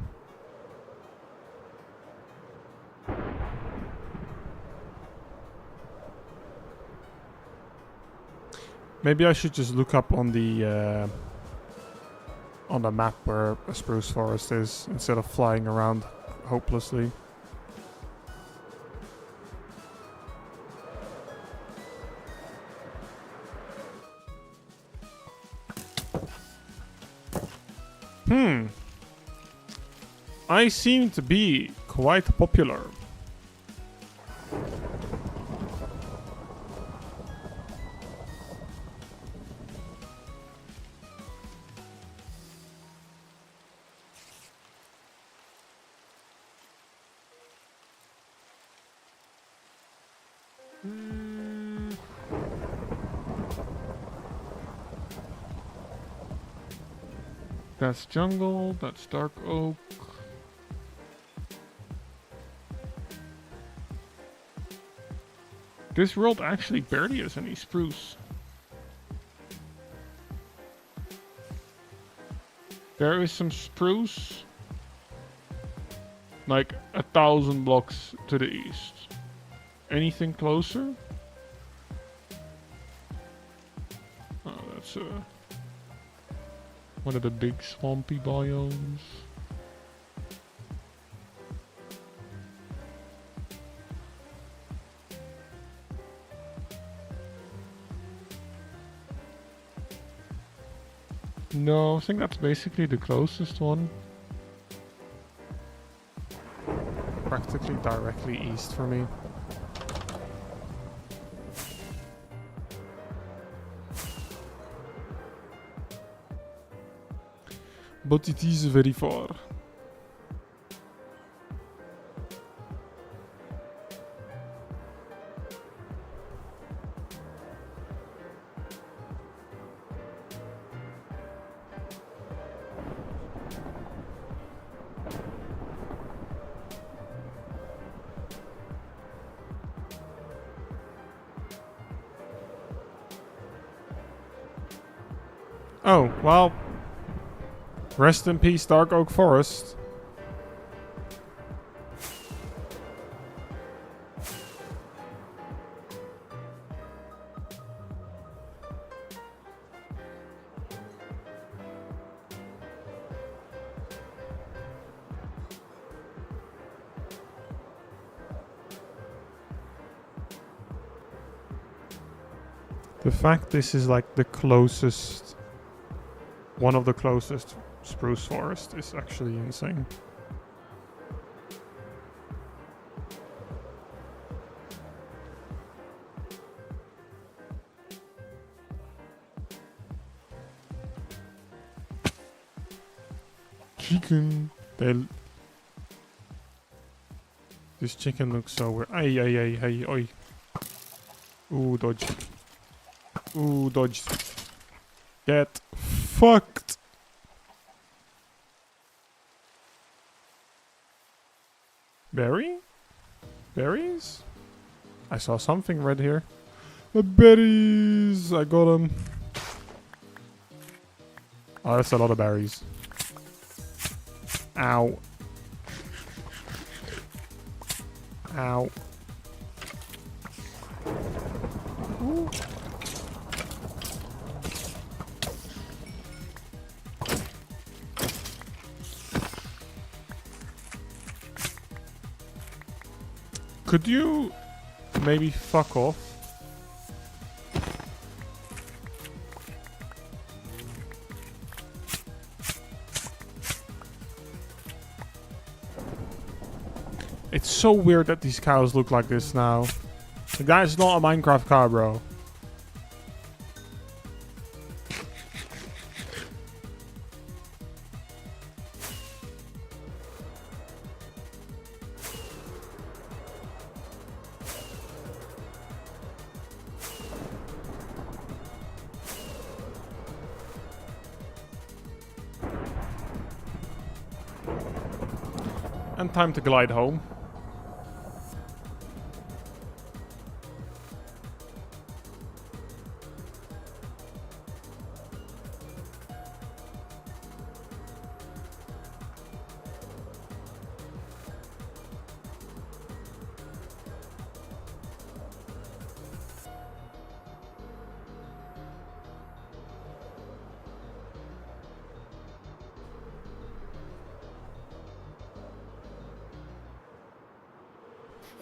Maybe I should just look up on the map where a spruce forest is instead of flying around hopelessly. I seem to be quite popular. That's jungle, that's dark oak. This world actually barely has any spruce. There is some spruce, like 1,000 blocks to the east. Anything closer? Oh, that's one of the big swampy biomes. No, I think that's basically the closest one. Practically directly east for me. But it is very far. Oh, well. Rest in peace, Dark Oak Forest. The fact this is like the closest, one of the closest spruce forest is actually insane. Chicken. This chicken looks so weird. Ay, ay, ay, ay, oi. Ooh, dodge. Ooh, dodge. Get fucked. Berry? Berries? I saw something red here. The berries! I got them. Oh, that's a lot of berries. Ow. Ow. Ooh. Could you maybe fuck off? It's so weird that these cows look like this now. The guy's not a Minecraft cow, bro. And time to glide home.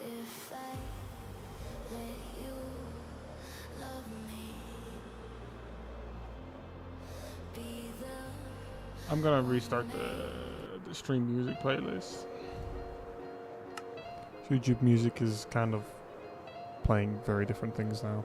If I let you love me, be the I'm gonna restart the stream music playlist. YouTube music is kind of playing very different things now.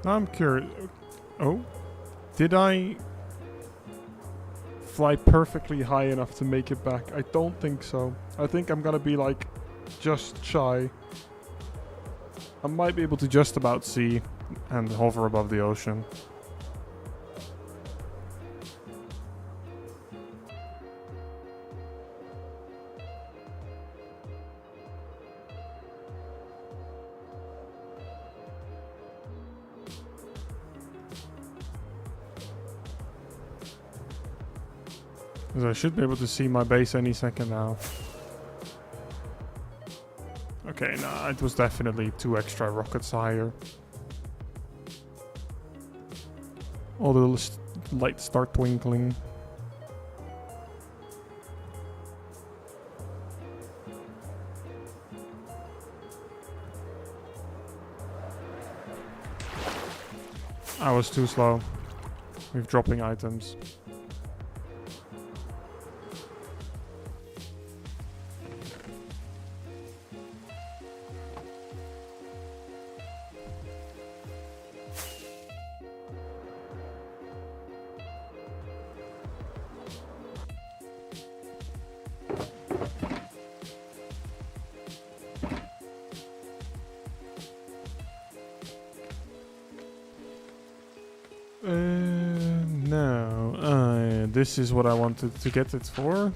Now I'm curious. Oh, did I fly perfectly high enough to make it back? I don't think so. I think I'm gonna be like just shy. I might be able to just about see and hover above the ocean. Because I should be able to see my base any second now. Okay, nah, it was definitely 2 extra rockets higher. All the little lights start twinkling. I was too slow with dropping items. No. This is what I wanted to get it for.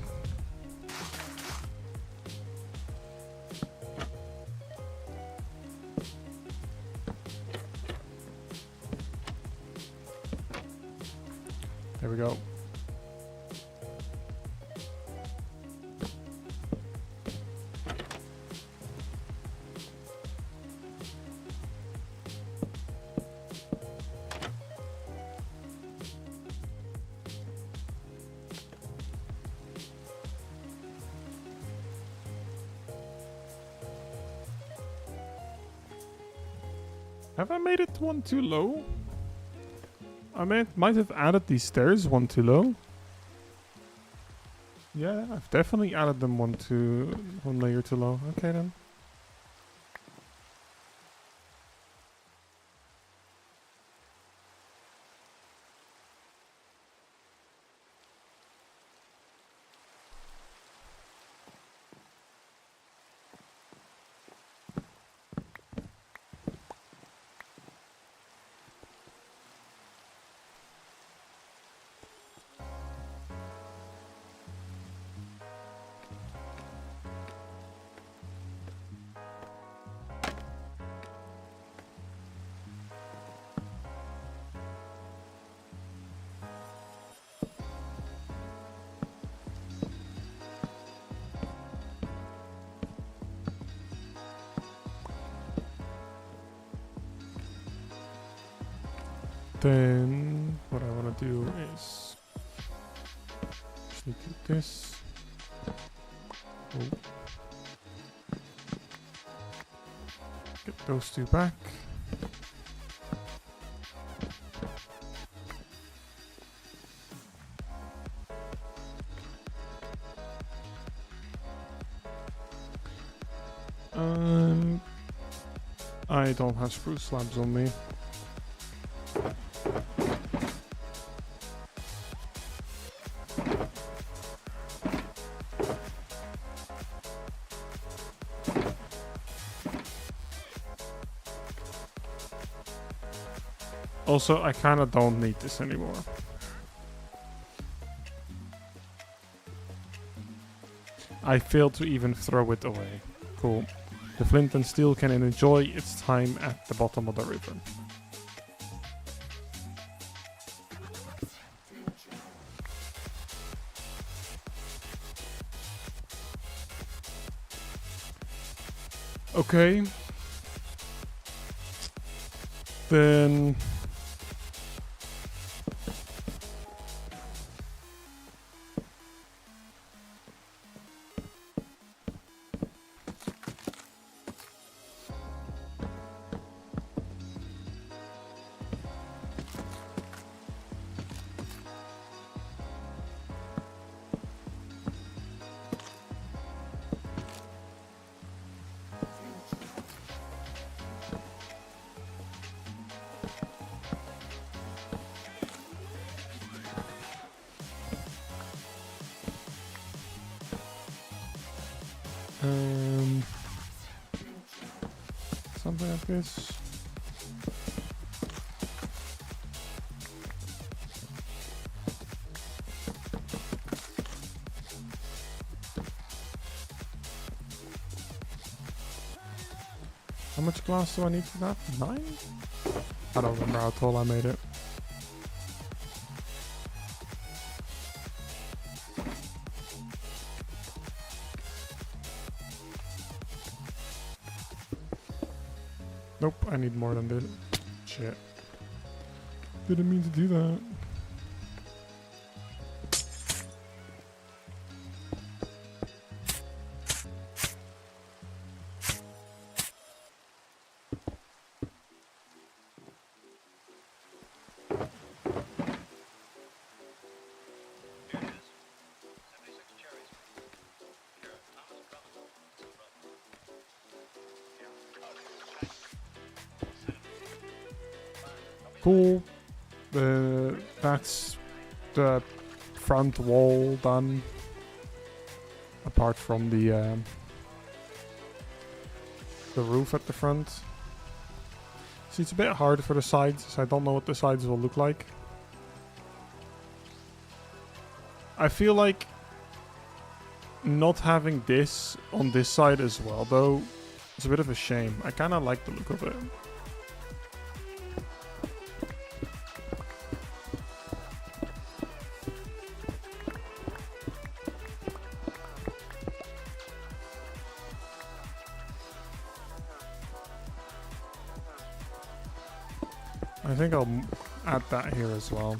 There we go. Have I made it one too low? I might have added these stairs one too low. Yeah, I've definitely added them one layer too low. Okay then. Then what I want to do is actually do this. Oh. Get those 2 back. I don't have spruce slabs on me. Also, I kind of don't need this anymore. I failed to even throw it away. Cool. The flint and steel can enjoy its time at the bottom of the river. Okay. Then... something like this. How much glass do I need for that? 9? I don't remember how tall I made it. Nope, I need more than this. Shit. Didn't mean to do that. Cool. That's the front wall done. Apart from the roof at the front. See, it's a bit hard for the sides, so I don't know what the sides will look like. I feel like not having this on this side as well, though, is a bit of a shame. I kind of like the look of it. I think I'll add that here as well.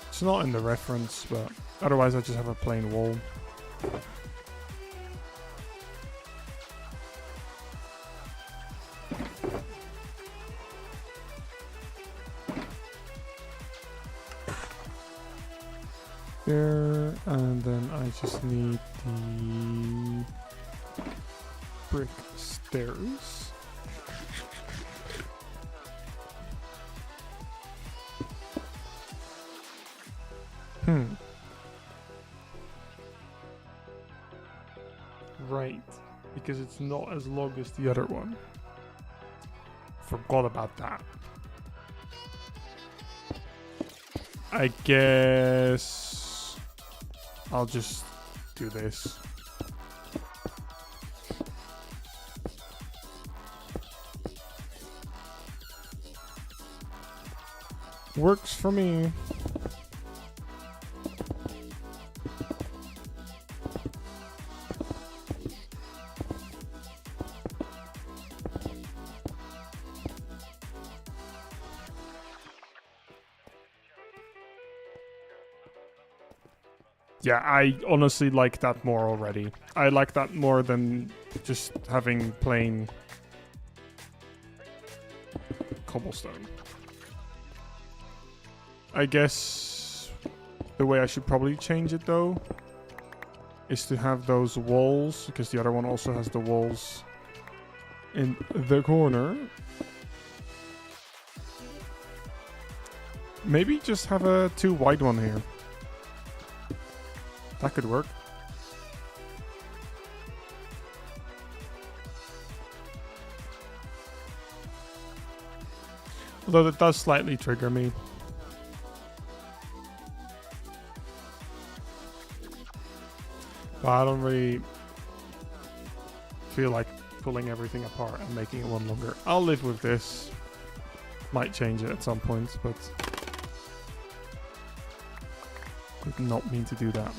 It's not in the reference, but otherwise I just have a plain wall. There, and then I just need the brick stairs. Right, because it's not as long as the other one. Forgot about that. I guess I'll just do this. Works for me. Yeah, I honestly like that more already. I like that more than just having plain cobblestone. I guess the way I should probably change it though is to have those walls, because the other one also has the walls in the corner. Maybe just have a 2 wide one here. That could work. Although that does slightly trigger me. But I don't really feel like pulling everything apart and making it one longer. I'll live with this. Might change it at some point, but did not mean to do that.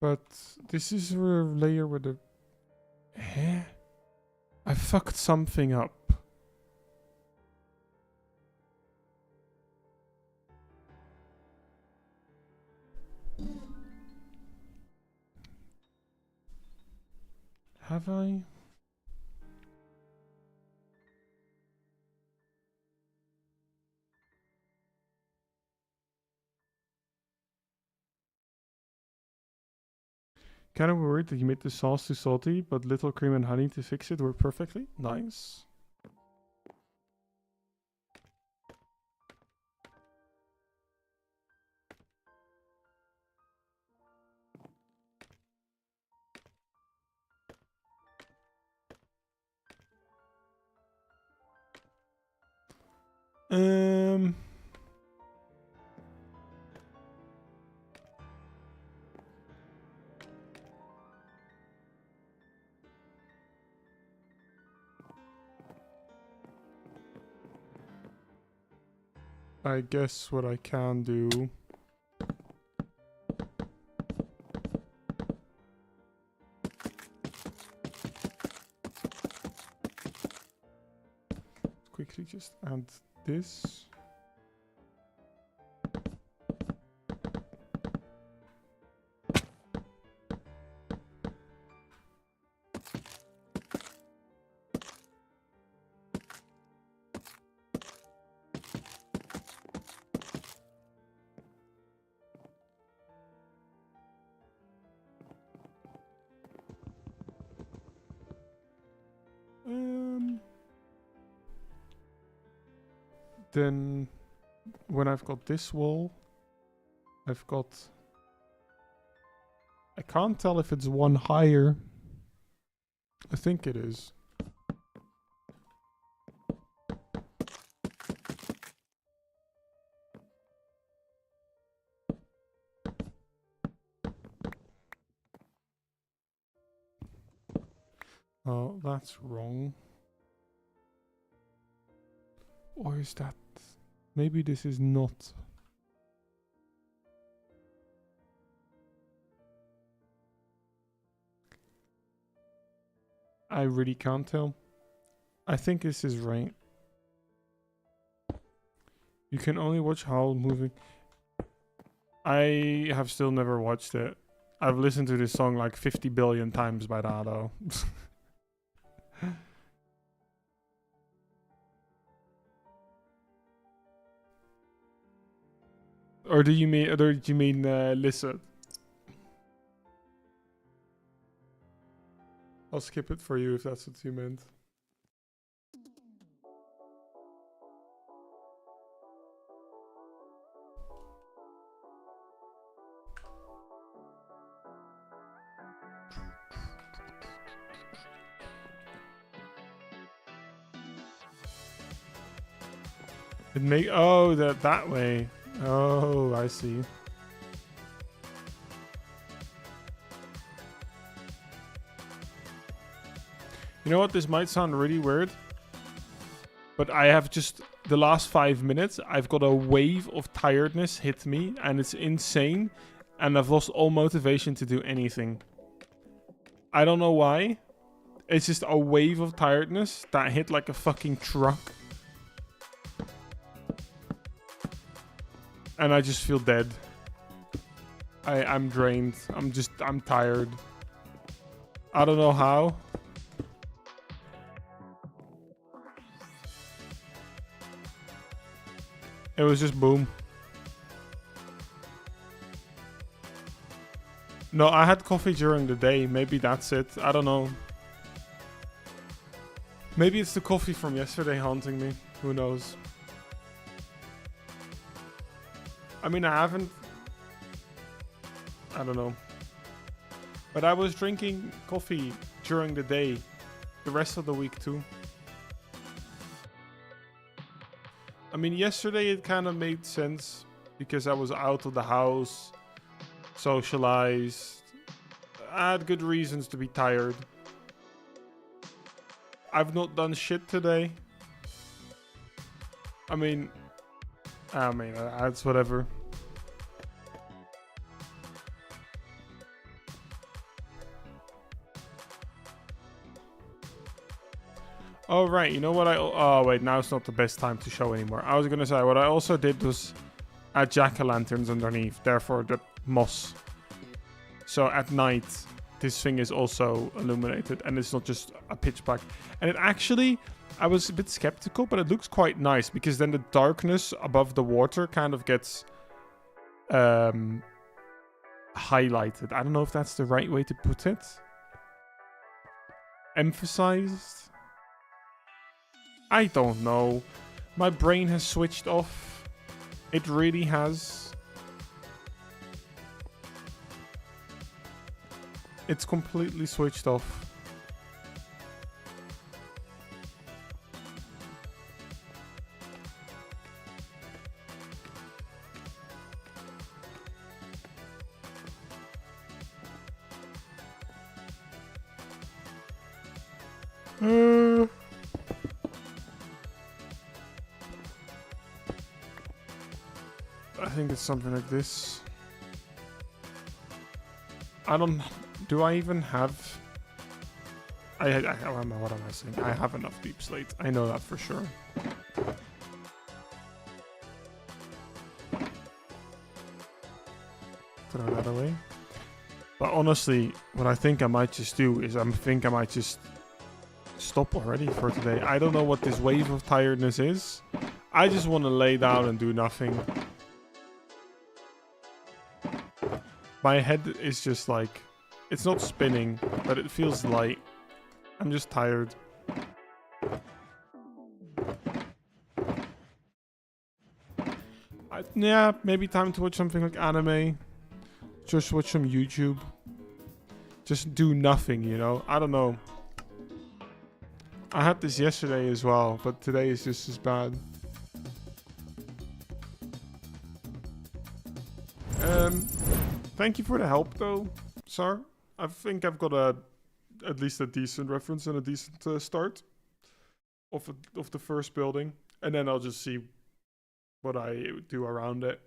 But this is a layer with a... Eh? I fucked something up. Have I? Kind of worried that you made the sauce too salty, but little cream and honey to fix it worked perfectly. Nice. Um... I guess what I can do... quickly just add this. Then when I've got this wall, I've got... I can't tell if it's one higher. I think it is. Oh, that's wrong. Or is that... Maybe this is not... I really can't tell. I think this is right. You can only watch Howl moving. I have still never watched it. I've listened to this song like 50 billion times by now, though. Or do you mean listen? I'll skip it for you if that's what you meant. It make that way. Oh, I see. You know what? This might sound really weird, but I have just the last 5 minutes. I've got a wave of tiredness hit me, and it's insane. And I've lost all motivation to do anything. I don't know why. It's just a wave of tiredness that hit like a fucking truck. And I just feel dead. I'm drained. I'm tired. I don't know how. It was just boom. No, I had coffee during the day. Maybe that's it. I don't know. Maybe it's the coffee from yesterday haunting me. Who knows? I mean, I haven't... I don't know. But I was drinking coffee during the day. The rest of the week too. I mean, yesterday it kind of made sense. Because I was out of the house. Socialized. I had good reasons to be tired. I've not done shit today. I mean, that's whatever. Oh, right. You know what oh, wait. Now it's not the best time to show anymore. I was going to say, what I also did was add jack-o'-lanterns underneath. Therefore, the moss. So at night, this thing is also illuminated. And it's not just a pitch black. And it actually... I was a bit skeptical, but it looks quite nice because then the darkness above the water kind of gets highlighted. I don't know if that's the right way to put it. Emphasized? I don't know. My brain has switched off. It really has. It's completely switched off. I think it's something like this. I don't... Do I even have... what am I saying? I have enough deep slate. I know that for sure. Throw that away. But honestly, what I think I might just do is I might just stop already for today. I don't know what this wave of tiredness is. I just want to lay down and do nothing. My head is just like... It's not spinning, but it feels light. I'm just tired. Yeah, maybe time to watch something like anime. Just watch some YouTube. Just do nothing, you know? I don't know. I had this yesterday as well, but today is just as bad. Thank you for the help, though, sir. I think I've got at least a decent reference and a decent start of the first building, and then I'll just see what I do around it.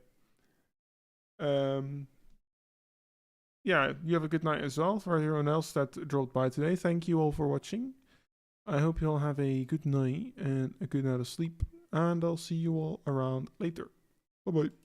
Yeah, you have a good night as well. For everyone else that dropped by today, thank you all for watching. I hope you all have a good night and a good night of sleep, and I'll see you all around later. Bye bye.